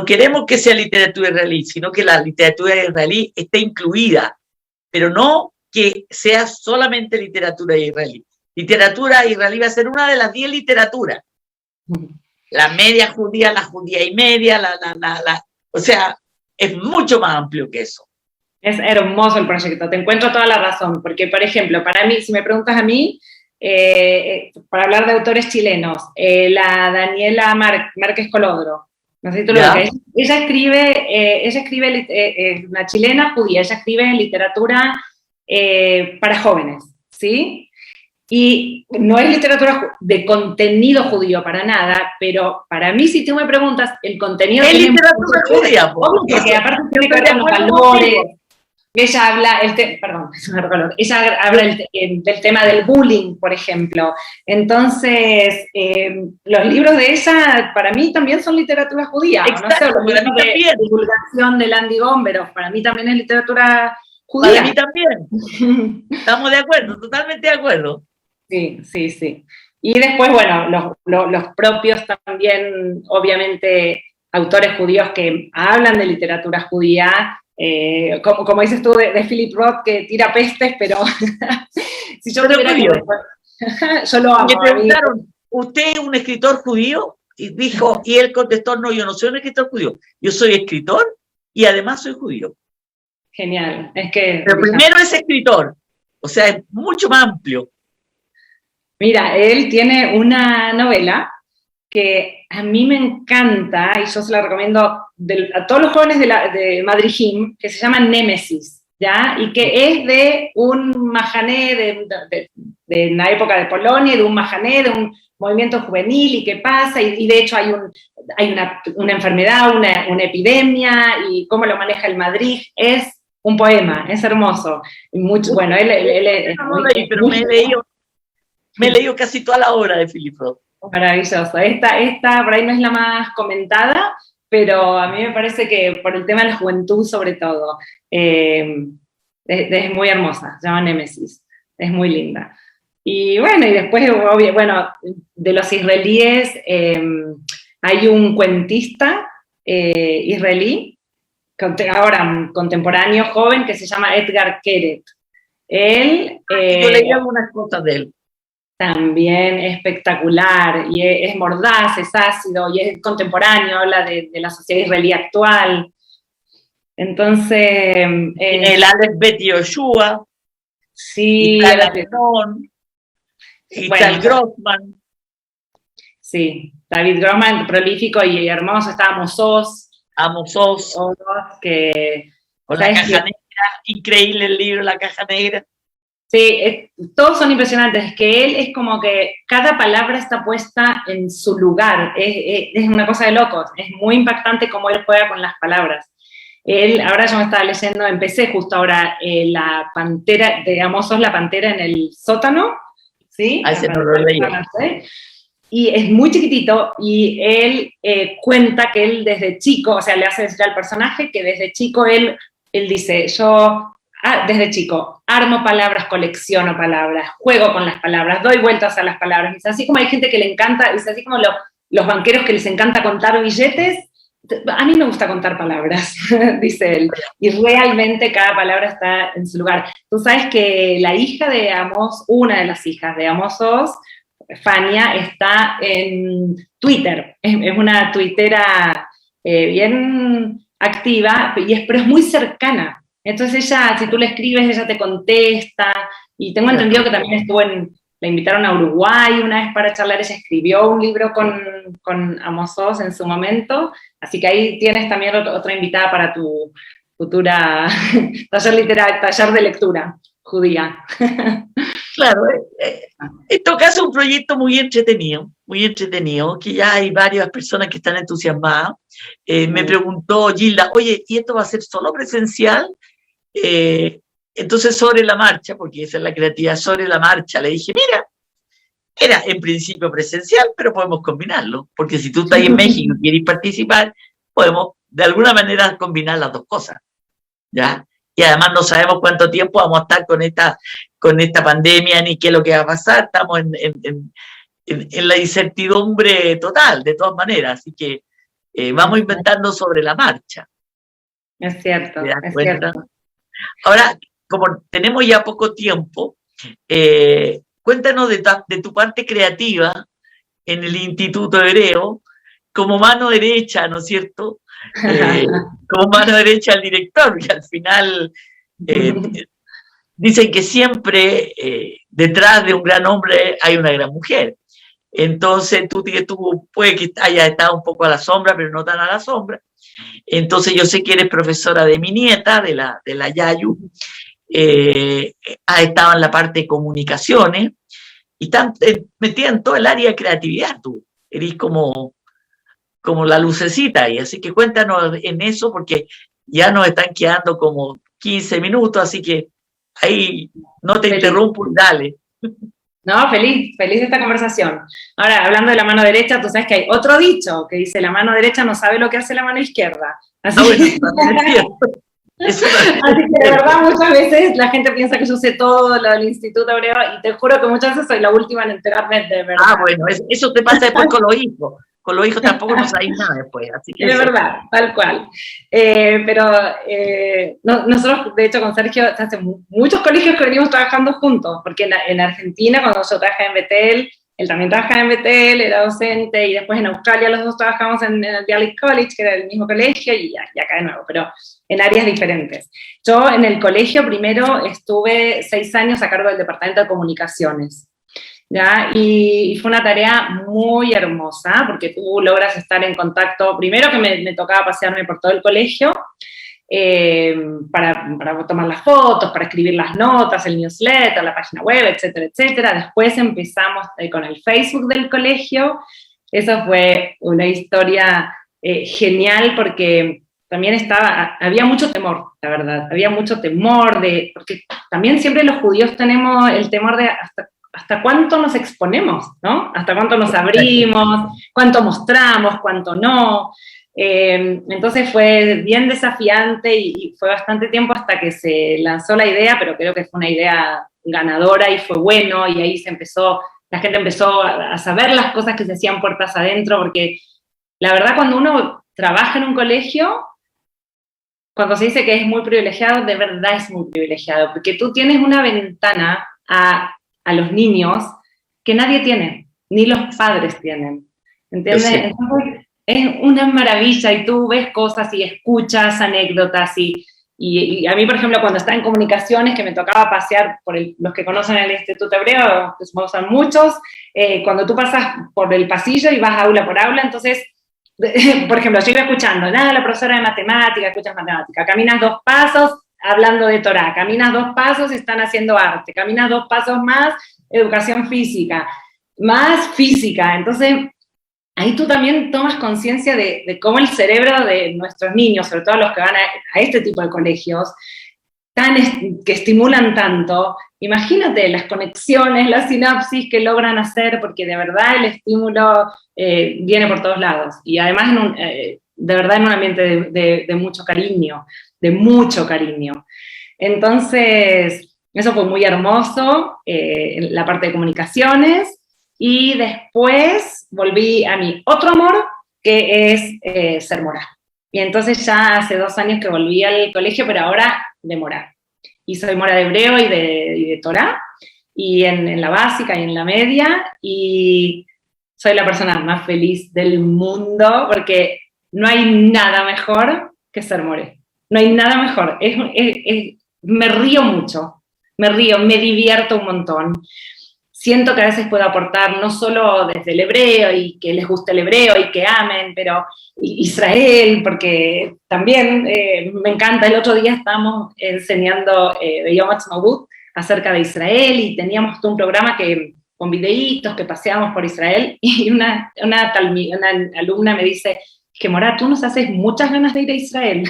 queremos que sea literatura israelí, sino que la literatura israelí esté incluida, pero no que sea solamente literatura israelí. Literatura israelí va a ser una de las 10 literaturas. La media judía, la judía y media, o sea, es mucho más amplio que eso. Es hermoso el proyecto, te encuentro toda la razón, porque, por ejemplo, para mí, si me preguntas a mí, para hablar de autores chilenos, la Daniela Márquez Colodro, no sé si tú lo ves, ella escribe una chilena judía, ella escribe literatura para jóvenes, ¿sí? Y no es literatura de contenido judío para nada, pero para mí, si tú me preguntas, el contenido es literatura judía, porque aparte tiene que ver con los valores. Ella habla, ella habla del tema del bullying, por ejemplo. Entonces, los libros de ella, para mí, también son literatura judía. Exacto, no sé, los libros de divulgación de Landy Gomberov, para mí también es literatura judía. Para mí también. Estamos de acuerdo, totalmente de acuerdo. Sí. Y después, bueno, los propios también, obviamente, autores judíos que hablan de literatura judía, como dices tú, de Philip Roth, que tira pestes, pero si yo tuviera que... yo lo amo. Me preguntaron, ¿usted es un escritor judío? Y él contestó, no, yo no soy un escritor judío, yo soy escritor y además soy judío. Genial. Es que... Pero primero es escritor, o sea, es mucho más amplio. Mira, él tiene una novela que a mí me encanta, y yo se la recomiendo a todos los jóvenes de Madrid Him, que se llama Némesis, ¿ya? Y que es de un mahané de la época de Polonia, de un mahané, de un movimiento juvenil, y qué pasa, y de hecho hay una enfermedad, una epidemia, y cómo lo maneja el Madrid. Es un poema, es hermoso. Bueno, él es no lo leí, pero me he leído casi toda la obra de Philip Roth. Maravilloso. Esta por ahí no es la más comentada, pero a mí me parece que por el tema de la juventud sobre todo, es muy hermosa, se llama Némesis, es muy linda. Y bueno, y después, bueno, de los israelíes, hay un cuentista israelí, ahora contemporáneo, joven, que se llama Edgar Keret. Él... yo leí algunas cosas de él. También espectacular, y es mordaz, es ácido, y es contemporáneo, habla de la sociedad israelí actual. Entonces... el Aleph Bet Yoshua, sí, y tal Alenón, y tal Grossman. Sí, David Grossman, prolífico y hermoso, está Amos Oz, que... Con la caja negra, increíble el libro, La caja negra. Sí, todos son impresionantes, es que él es como que cada palabra está puesta en su lugar, es una cosa de locos, es muy impactante cómo él juega con las palabras. Ahora yo me estaba leyendo, empecé justo ahora, La Pantera, de Amos Oz, La Pantera en el sótano, ¿sí? Ese no lo leí. Y es muy chiquitito, y él cuenta que él desde chico, o sea, le hace decir al personaje que desde chico él dice, yo... desde chico, armo palabras, colecciono palabras, juego con las palabras, doy vueltas a las palabras. Es así como hay gente que le encanta, es así como los banqueros que les encanta contar billetes, a mí me gusta contar palabras, dice él, y realmente cada palabra está en su lugar. Tú sabes que la hija de Amos, una de las hijas de Amos Oz, Fania, está en Twitter, es una tuitera bien activa, pero es muy cercana. Entonces ella, si tú le escribes, ella te contesta, y tengo entendido que también la invitaron a Uruguay una vez para charlar, ella escribió un libro con Amos Oz en su momento, así que ahí tienes también otra invitada para tu futura taller de lectura judía. Claro, en todo caso es un proyecto muy entretenido, que ya hay varias personas que están entusiasmadas. Me preguntó Gilda, oye, ¿y esto va a ser solo presencial? Entonces sobre la marcha, porque esa es la creatividad, sobre la marcha, le dije, mira, era en principio presencial, pero podemos combinarlo, porque si tú estás en México y quieres participar, podemos de alguna manera combinar las dos cosas, ¿ya? Y además no sabemos cuánto tiempo vamos a estar con esta pandemia, ni qué es lo que va a pasar, estamos en la incertidumbre total, de todas maneras, así que vamos inventando sobre la marcha. Es cierto, es cierto. Ahora, como tenemos ya poco tiempo, cuéntanos de tu parte creativa en el Instituto Hebreo, como mano derecha, ¿no es cierto? Como mano derecha al director, que al final dicen que siempre detrás de un gran hombre hay una gran mujer. Entonces tú puede que hayas estado un poco a la sombra, pero no tan a la sombra. Entonces yo sé que eres profesora de mi nieta, de la Yayu, has estado en la parte de comunicaciones, y están metida en todo el área de creatividad tú. Eres como la lucecita ahí, así que cuéntanos en eso, porque ya nos están quedando como 15 minutos, así que ahí no te interrumpo, dale. No, feliz de esta conversación. Ahora, hablando de la mano derecha, tú sabes que hay otro dicho que dice, la mano derecha no sabe lo que hace la mano izquierda. Así, así que de verdad muchas veces la gente piensa que yo sé todo lo del Instituto Hebreo, y te juro que muchas veces soy la última en enterarme de verdad. Ah, bueno, eso te pasa después con los hijos. Con los hijos tampoco no sabéis nada después. Así que de verdad, tal cual. Pero nosotros, de hecho, con Sergio, hace muchos colegios que venimos trabajando juntos, porque en Argentina, cuando yo trabajé en Betel, él también trabajaba en Bethel, era docente, y después en Australia los dos trabajamos en el Bialik College, que era el mismo colegio, y acá de nuevo, pero en áreas diferentes. Yo en el colegio primero estuve 6 años a cargo del departamento de comunicaciones, ¿ya? Y fue una tarea muy hermosa, porque tú logras estar en contacto, primero que me tocaba pasearme por todo el colegio, para tomar las fotos, para escribir las notas, el newsletter, la página web, etcétera, etcétera. Después empezamos con el Facebook del colegio. Eso fue una historia genial, porque también había mucho temor, la verdad, había mucho temor, porque también siempre los judíos tenemos el temor de hasta cuánto nos exponemos, ¿no? Hasta cuánto nos abrimos, cuánto mostramos, cuánto no. Entonces fue bien desafiante y fue bastante tiempo hasta que se lanzó la idea, pero creo que fue una idea ganadora y fue bueno, y ahí la gente empezó a saber las cosas que se hacían puertas adentro, porque la verdad cuando uno trabaja en un colegio, cuando se dice que es muy privilegiado, de verdad es muy privilegiado, porque tú tienes una ventana a los niños que nadie tiene, ni los padres tienen, ¿entiendes? Sí. Entonces, es una maravilla, y tú ves cosas y escuchas anécdotas, y a mí, por ejemplo, cuando estaba en comunicaciones, que me tocaba pasear por los que conocen el Instituto Hebreo, que son muchos, cuando tú pasas por el pasillo y vas aula por aula, entonces, por ejemplo, yo iba escuchando, la profesora de matemática, escuchas matemática, caminas 2 pasos hablando de Torah, caminas 2 pasos y están haciendo arte, caminas 2 pasos más, educación física, más física, entonces ahí tú también tomas conciencia de cómo el cerebro de nuestros niños, sobre todo los que van a este tipo de colegios, que estimulan tanto, imagínate las conexiones, las sinapsis que logran hacer, porque de verdad el estímulo viene por todos lados, y además de verdad en un ambiente de mucho cariño, Entonces, eso fue muy hermoso, la parte de comunicaciones. Y después volví a mi otro amor, que es ser morá. Y entonces ya hace 2 años que volví al colegio, pero ahora de morá. Y soy morá de hebreo y de Torah, y en la básica y en la media, y soy la persona más feliz del mundo, porque no hay nada mejor que ser moré. No hay nada mejor. Me río mucho, me divierto un montón. Siento que a veces puedo aportar no solo desde el hebreo y que les guste el hebreo y que amen, pero Israel, porque también me encanta. El otro día estábamos enseñando de Yom Ha'atzmaut acerca de Israel, y teníamos todo un programa con videitos que paseábamos por Israel, y una alumna me dice que Morá, tú nos haces muchas ganas de ir a Israel.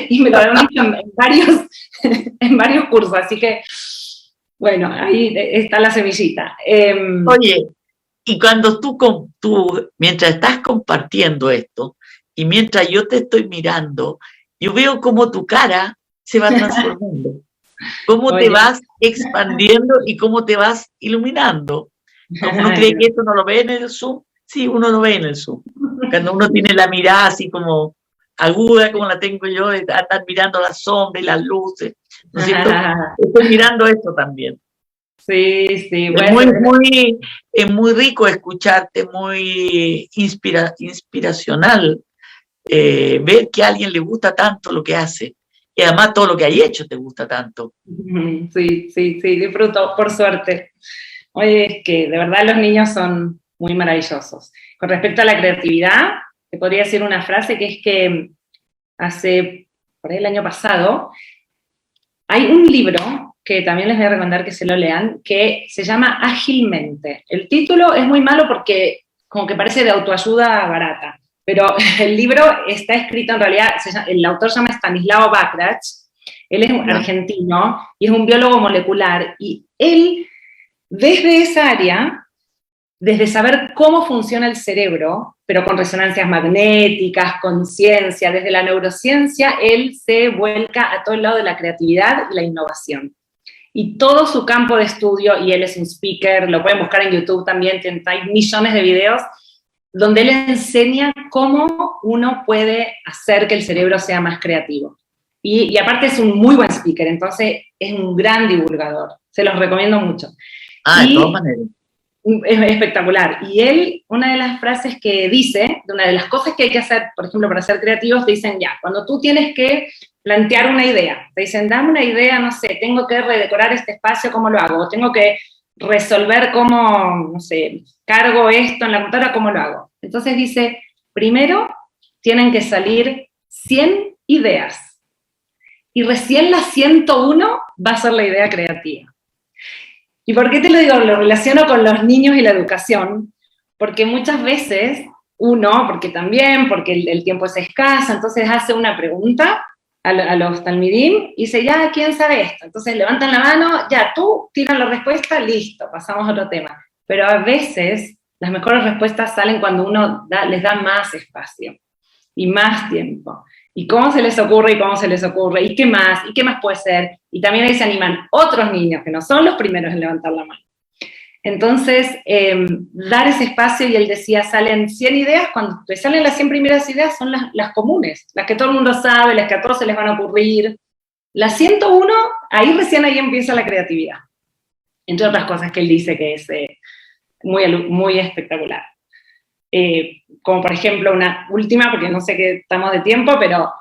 Y me lo han dicho en varios cursos, así que bueno, ahí está la semillita. Oye, y cuando tú, mientras estás compartiendo esto, y mientras yo te estoy mirando, yo veo cómo tu cara se va transformando, cómo te vas expandiendo y cómo te vas iluminando. Uno cree que esto no lo ve en el Zoom, sí, uno lo ve en el Zoom. Cuando uno tiene la mirada así como aguda, como la tengo yo, de estar mirando las sombras y las luces, ¿no es cierto? Estoy mirando esto también. Sí, bueno. Es muy rico escucharte, muy inspiracional, ver que a alguien le gusta tanto lo que hace, y además todo lo que hay hecho te gusta tanto. Sí, disfruto, por suerte. Oye, es que de verdad los niños son muy maravillosos. Con respecto a la creatividad, te podría decir una frase, que es que por ahí el año pasado, hay un libro que también les voy a recomendar que se lo lean, que se llama Ágilmente. El título es muy malo porque como que parece de autoayuda barata, pero el libro está escrito en realidad, el autor se llama Stanislao Bakrach, él es argentino y es un biólogo molecular, y él, desde esa área, desde saber cómo funciona el cerebro, pero con resonancias magnéticas, con ciencia, desde la neurociencia, él se vuelca a todo el lado de la creatividad y la innovación. Y todo su campo de estudio, y él es un speaker, lo pueden buscar en YouTube también, hay millones de videos, donde él enseña cómo uno puede hacer que el cerebro sea más creativo. Y aparte es un muy buen speaker, entonces es un gran divulgador, se los recomiendo mucho. De todas maneras. Es espectacular. Y él, una de las frases que dice, una de las cosas que hay que hacer, por ejemplo, para ser creativos, te dicen ya, cuando tú tienes que plantear una idea, te dicen, dame una idea, no sé, tengo que redecorar este espacio, ¿cómo lo hago? O tengo que resolver cómo, no sé, cargo esto en la computadora, ¿cómo lo hago? Entonces dice, primero tienen que salir 100 ideas. Y recién la 101 va a ser la idea creativa. ¿Y por qué te lo digo? Lo relaciono con los niños y la educación, porque muchas veces porque el tiempo es escaso, entonces hace una pregunta a los talmidim y dice, ya, ¿quién sabe esto? Entonces levantan la mano, ya, tú tiras la respuesta, listo, pasamos a otro tema. Pero a veces las mejores respuestas salen cuando uno les da más espacio y más tiempo. ¿Y cómo se les ocurre? ¿Y cómo se les ocurre? ¿Y qué más? ¿Y qué más puede ser? Y también ahí se animan otros niños que no son los primeros en levantar la mano. Entonces, dar ese espacio, y él decía, salen 100 ideas, cuando te salen las 100 primeras ideas son las comunes, las que todo el mundo sabe, las que a todos se les van a ocurrir. Las 101, ahí empieza la creatividad. Entre otras cosas que él dice que es muy espectacular. Como por ejemplo una última, porque no sé qué estamos de tiempo, pero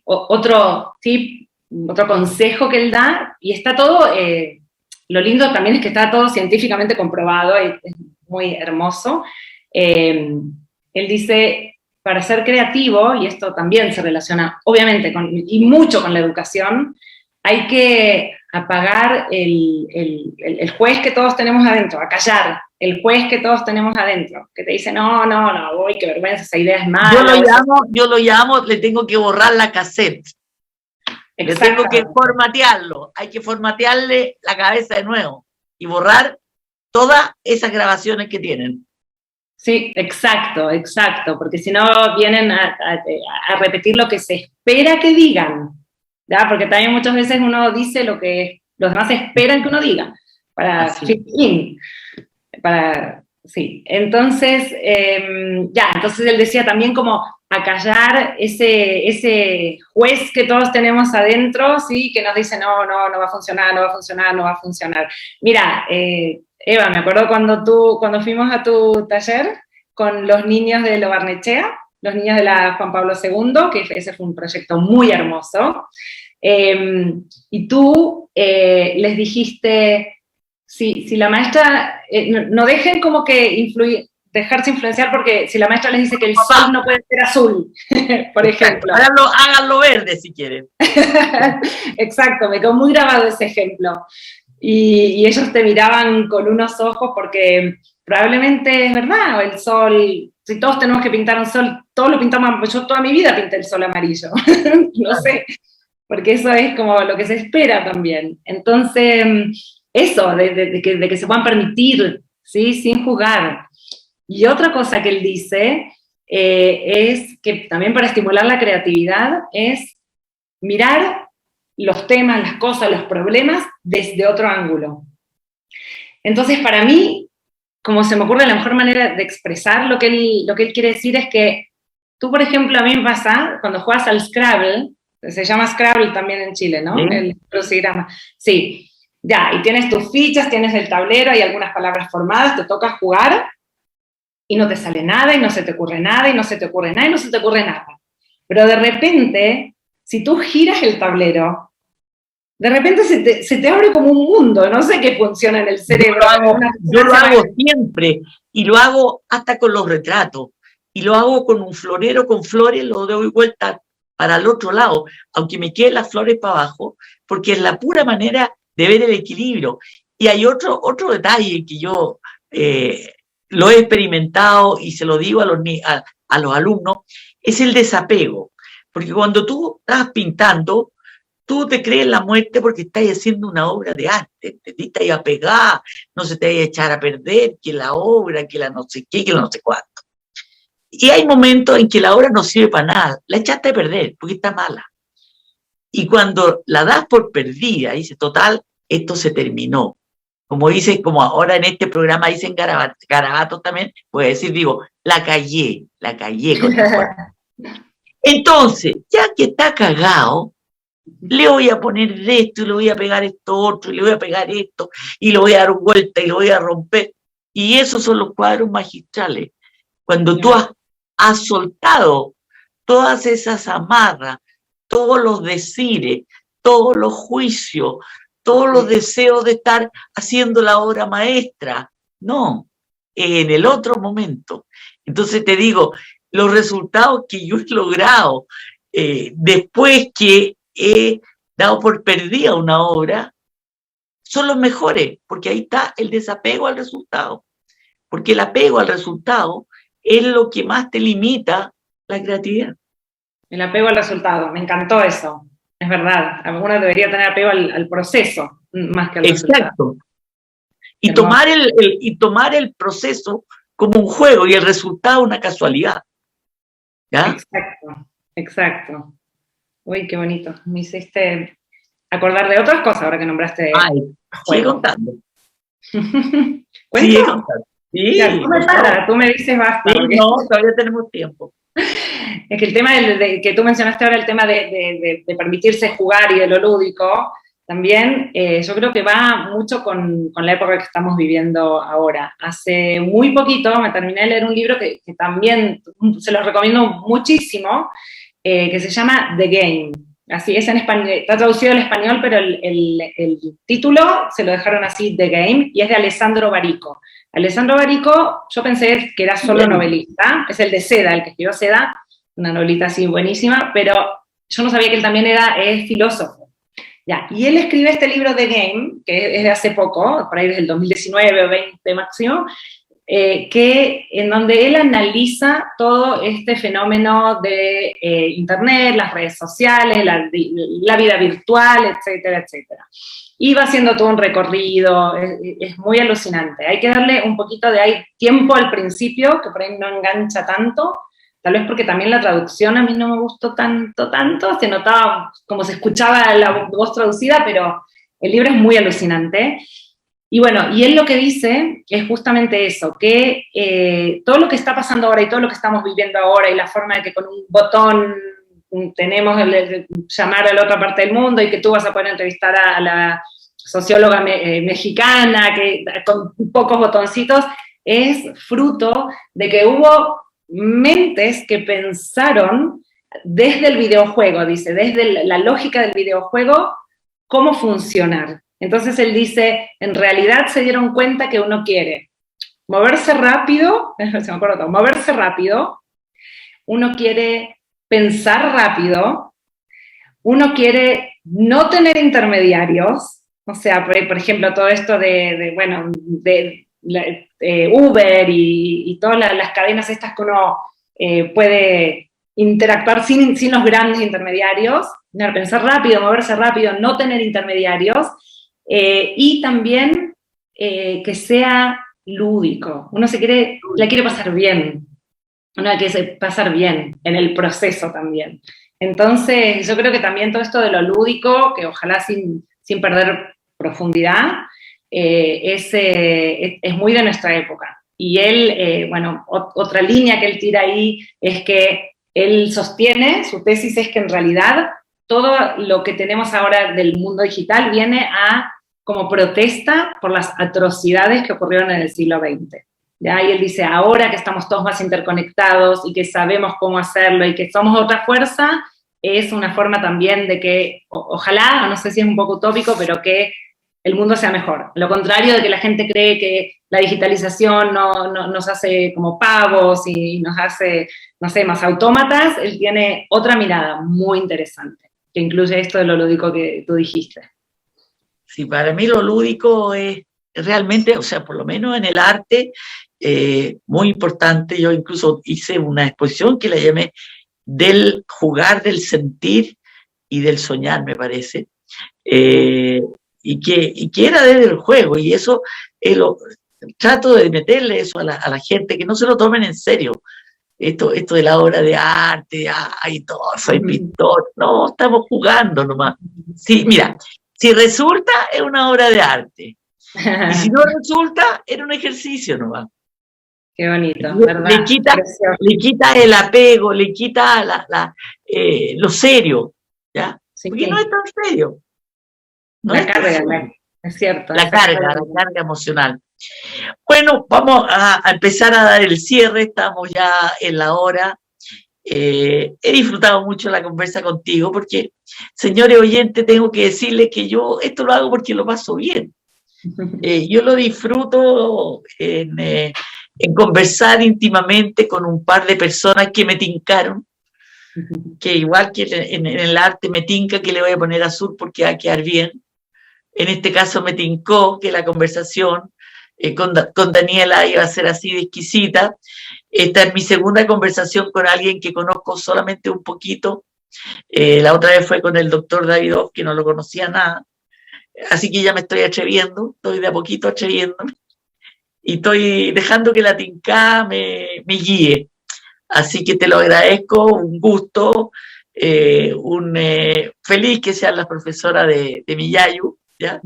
otro tip, otro consejo que él da, y está todo, lo lindo también es que está todo científicamente comprobado, es muy hermoso. Él dice, para ser creativo, y esto también se relaciona obviamente y mucho con la educación, hay que apagar el juez que todos tenemos adentro, acallar el juez que todos tenemos adentro, que te dice, no, uy, qué vergüenza, esa idea es mala. Yo lo llamo, le tengo que borrar la cassette. Le tengo que formatearlo, hay que formatearle la cabeza de nuevo y borrar todas esas grabaciones que tienen. Sí, exacto, porque si no vienen a repetir lo que se espera que digan, ¿ya? Porque también muchas veces uno dice lo que los demás esperan que uno diga, para fit in, sí. Entonces, entonces él decía también como acallar ese juez que todos tenemos adentro, ¿sí? Que nos dice, no va a funcionar. Mira, Eva, me acuerdo cuando fuimos a tu taller con los niños de Lo Barnechea, los niños de la Juan Pablo II, que ese fue un proyecto muy hermoso, y tú les dijiste, si la maestra, no dejen como que dejarse influenciar, porque si la maestra les dice que el sol no puede ser azul, por ejemplo. Háganlo verde si quieren. Exacto, me quedó muy grabado ese ejemplo. Y ellos te miraban con unos ojos porque probablemente es verdad, el sol, si todos tenemos que pintar un sol, todos lo pintamos, yo toda mi vida pinté el sol amarillo, no sé, porque eso es como lo que se espera también. Entonces, eso, de que se puedan permitir, ¿sí? Sin juzgar. Y otra cosa que él dice es que también para estimular la creatividad es mirar los temas, las cosas, los problemas desde otro ángulo. Entonces, para mí, como se me ocurre, la mejor manera de expresar lo que él quiere decir es que tú, por ejemplo, a mí me pasa, cuando juegas al Scrabble, se llama Scrabble también en Chile, ¿no? ¿Sí? El crucigrama. Sí, ya, y tienes tus fichas, tienes el tablero, hay algunas palabras formadas, te toca jugar, y no te sale nada, y no se te ocurre nada, y no se te ocurre nada, y no se te ocurre nada. Pero de repente, si tú giras el tablero, de repente se te abre como un mundo, no sé qué funciona en el cerebro. Yo lo hago siempre, y lo hago hasta con los retratos, y lo hago con un florero con flores, lo doy vuelta para el otro lado, aunque me queden las flores para abajo, porque es la pura manera de ver el equilibrio. Y hay otro detalle que yo lo he experimentado y se lo digo a los alumnos, es el desapego. Porque cuando tú estás pintando, tú te crees la muerte porque estás haciendo una obra de arte, te estás apegada, no se te vaya a echar a perder, que la obra, que la no sé qué, que la no sé cuánto. Y hay momentos en que la obra no sirve para nada, la echaste a perder porque está mala. Y cuando la das por perdida, dices, total, esto se terminó. Como ahora en este programa dicen garabatos también, puedo decir, la callé con el cuerpo. Entonces, ya que está cagado, le voy a poner esto, y le voy a pegar esto otro, y le voy a pegar esto, y le voy a dar vuelta, y lo voy a romper. Y esos son los cuadros magistrales. Cuando tú has soltado todas esas amarras, todos los decires, todos los juicios, todos los deseos de estar haciendo la obra maestra. No, en el otro momento. Entonces te digo, los resultados que yo he logrado después que he dado por perdida una obra, son los mejores, porque ahí está el desapego al resultado. Porque el apego al resultado es lo que más te limita la creatividad. El apego al resultado, me encantó eso, es verdad. Uno debería tener apego al proceso, más que al resultado. Exacto. Y tomar el proceso como un juego y el resultado una casualidad. ¿Ya? Exacto. Uy, qué bonito. Me hiciste acordar de otras cosas ahora que nombraste. Ay, sigue contando. Sigue contando. Sí, ya, tú me dices basta. Sí, porque... No, todavía tenemos tiempo. Es que el tema que tú mencionaste ahora, el tema de permitirse jugar y de lo lúdico, también yo creo que va mucho con la época que estamos viviendo ahora. Hace muy poquito me terminé de leer un libro que también se los recomiendo muchísimo, que se llama The Game. Así es en español, está traducido al español, pero el título se lo dejaron así, The Game, y es de Alessandro Barico. Alessandro Barico, yo pensé que era solo novelista, es el de Seda, el que escribió Seda, una novelita así buenísima, pero yo no sabía que él también es filósofo. Ya, y él escribe este libro The Game, que es de hace poco, por ahí desde el 2019 o 20 máximo, en donde él analiza todo este fenómeno de Internet, las redes sociales, la vida virtual, etcétera, etcétera. Y va haciendo todo un recorrido, es muy alucinante. Hay que darle un poquito de tiempo al principio, que por ahí no engancha tanto, tal vez porque también la traducción a mí no me gustó tanto, se notaba como se escuchaba la voz traducida, pero el libro es muy alucinante. Y bueno, y él lo que dice es justamente eso, que todo lo que está pasando ahora y todo lo que estamos viviendo ahora y la forma de que con un botón tenemos el llamar a la otra parte del mundo y que tú vas a poder entrevistar a la socióloga mexicana que con pocos botoncitos, es fruto de que hubo mentes que pensaron desde el videojuego, dice, desde la lógica del videojuego, cómo funcionar. Entonces él dice, en realidad se dieron cuenta que uno quiere moverse rápido, uno quiere pensar rápido, uno quiere no tener intermediarios, o sea, por ejemplo, todo esto de Uber y todas las cadenas estas que uno puede interactuar sin los grandes intermediarios, pensar rápido, moverse rápido, no tener intermediarios, y también que sea lúdico. Uno la quiere pasar bien, uno la quiere pasar bien en el proceso también. Entonces, yo creo que también todo esto de lo lúdico, que ojalá sin perder profundidad, es muy de nuestra época. Y él, otra línea que él tira ahí es que él sostiene, su tesis es que en realidad todo lo que tenemos ahora del mundo digital viene como protesta por las atrocidades que ocurrieron en el siglo XX. ¿Ya? Y él dice, ahora que estamos todos más interconectados y que sabemos cómo hacerlo y que somos otra fuerza, es una forma también de que, ojalá, no sé si es un poco utópico, pero que el mundo sea mejor. Lo contrario de que la gente cree que la digitalización nos hace como pavos y nos hace, no sé, más autómatas, él tiene otra mirada muy interesante, que incluye esto de lo lúdico que tú dijiste. Sí, para mí lo lúdico es realmente, o sea, por lo menos en el arte, muy importante. Yo incluso hice una exposición que la llamé del jugar, del sentir y del soñar, me parece. Y que era desde el juego, y eso trato de meterle eso a la gente, que no se lo tomen en serio. Esto de la obra de arte, ay, todo, soy pintor, no, estamos jugando nomás. Sí, mira, si resulta, es una obra de arte, y si no resulta, era un ejercicio nomás. Qué bonito, ¿verdad? Le quita el apego, le quita lo serio, ¿ya? Sí, porque no es tan serio. No la carga, es cierto. La carga emocional. Bueno, vamos a empezar a dar el cierre, estamos ya en la hora. He disfrutado mucho la conversa contigo porque, señores oyentes, tengo que decirles que yo esto lo hago porque lo paso bien. Yo lo disfruto en conversar íntimamente con un par de personas que me tincaron, que igual que en el arte me tinca que le voy a poner azul porque va a quedar bien. En este caso me tincó que la conversación con Daniela iba a ser así de exquisita. Esta es mi segunda conversación con alguien que conozco solamente un poquito. La otra vez fue con el doctor Davidov, que no lo conocía nada. Así que ya me estoy atreviendo, estoy de a poquito atreviéndome. Y estoy dejando que la tincada me guíe. Así que te lo agradezco, un gusto, feliz que seas la profesora de mi yayu, ¿ya?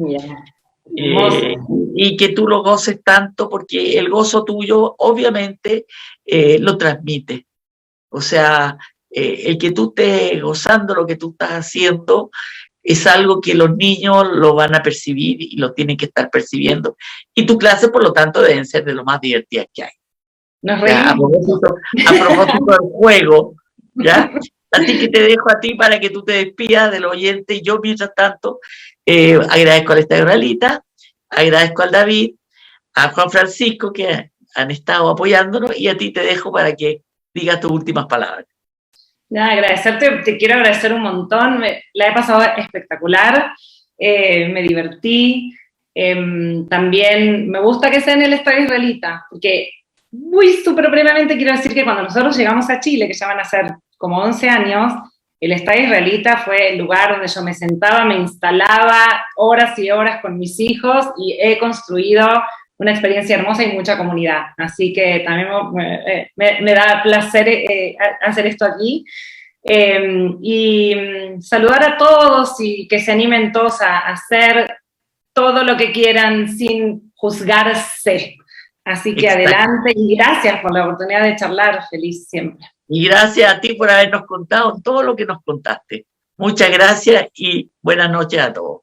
Y que tú lo goces tanto, porque el gozo tuyo obviamente lo transmite. O sea, el que tú estés gozando lo que tú estás haciendo es algo que los niños lo van a percibir y lo tienen que estar percibiendo. Y tus clases, por lo tanto, deben ser de lo más divertidas que hay. ¿Ya? A propósito del juego, ¿ya? Así que te dejo a ti para que tú te despidas del oyente. Y yo, mientras tanto, agradezco a la Estadio, agradezco al David, a Juan Francisco, que han estado apoyándonos, y a ti te dejo para que digas tus últimas palabras. Nada, agradecerte, te quiero agradecer un montón, la he pasado espectacular, me divertí, también me gusta que sea en el Estadio Israelita, porque muy súper brevemente quiero decir que cuando nosotros llegamos a Chile, que ya van a ser como 11 años, el Estadio Israelita fue el lugar donde yo me sentaba, me instalaba horas y horas con mis hijos y he construido una experiencia hermosa y mucha comunidad. Así que también me da placer hacer esto aquí. Y saludar a todos y que se animen todos a hacer todo lo que quieran sin juzgarse. Así que adelante y gracias por la oportunidad de charlar, feliz siempre. Y gracias a ti por habernos contado todo lo que nos contaste. Muchas gracias y buenas noches a todos.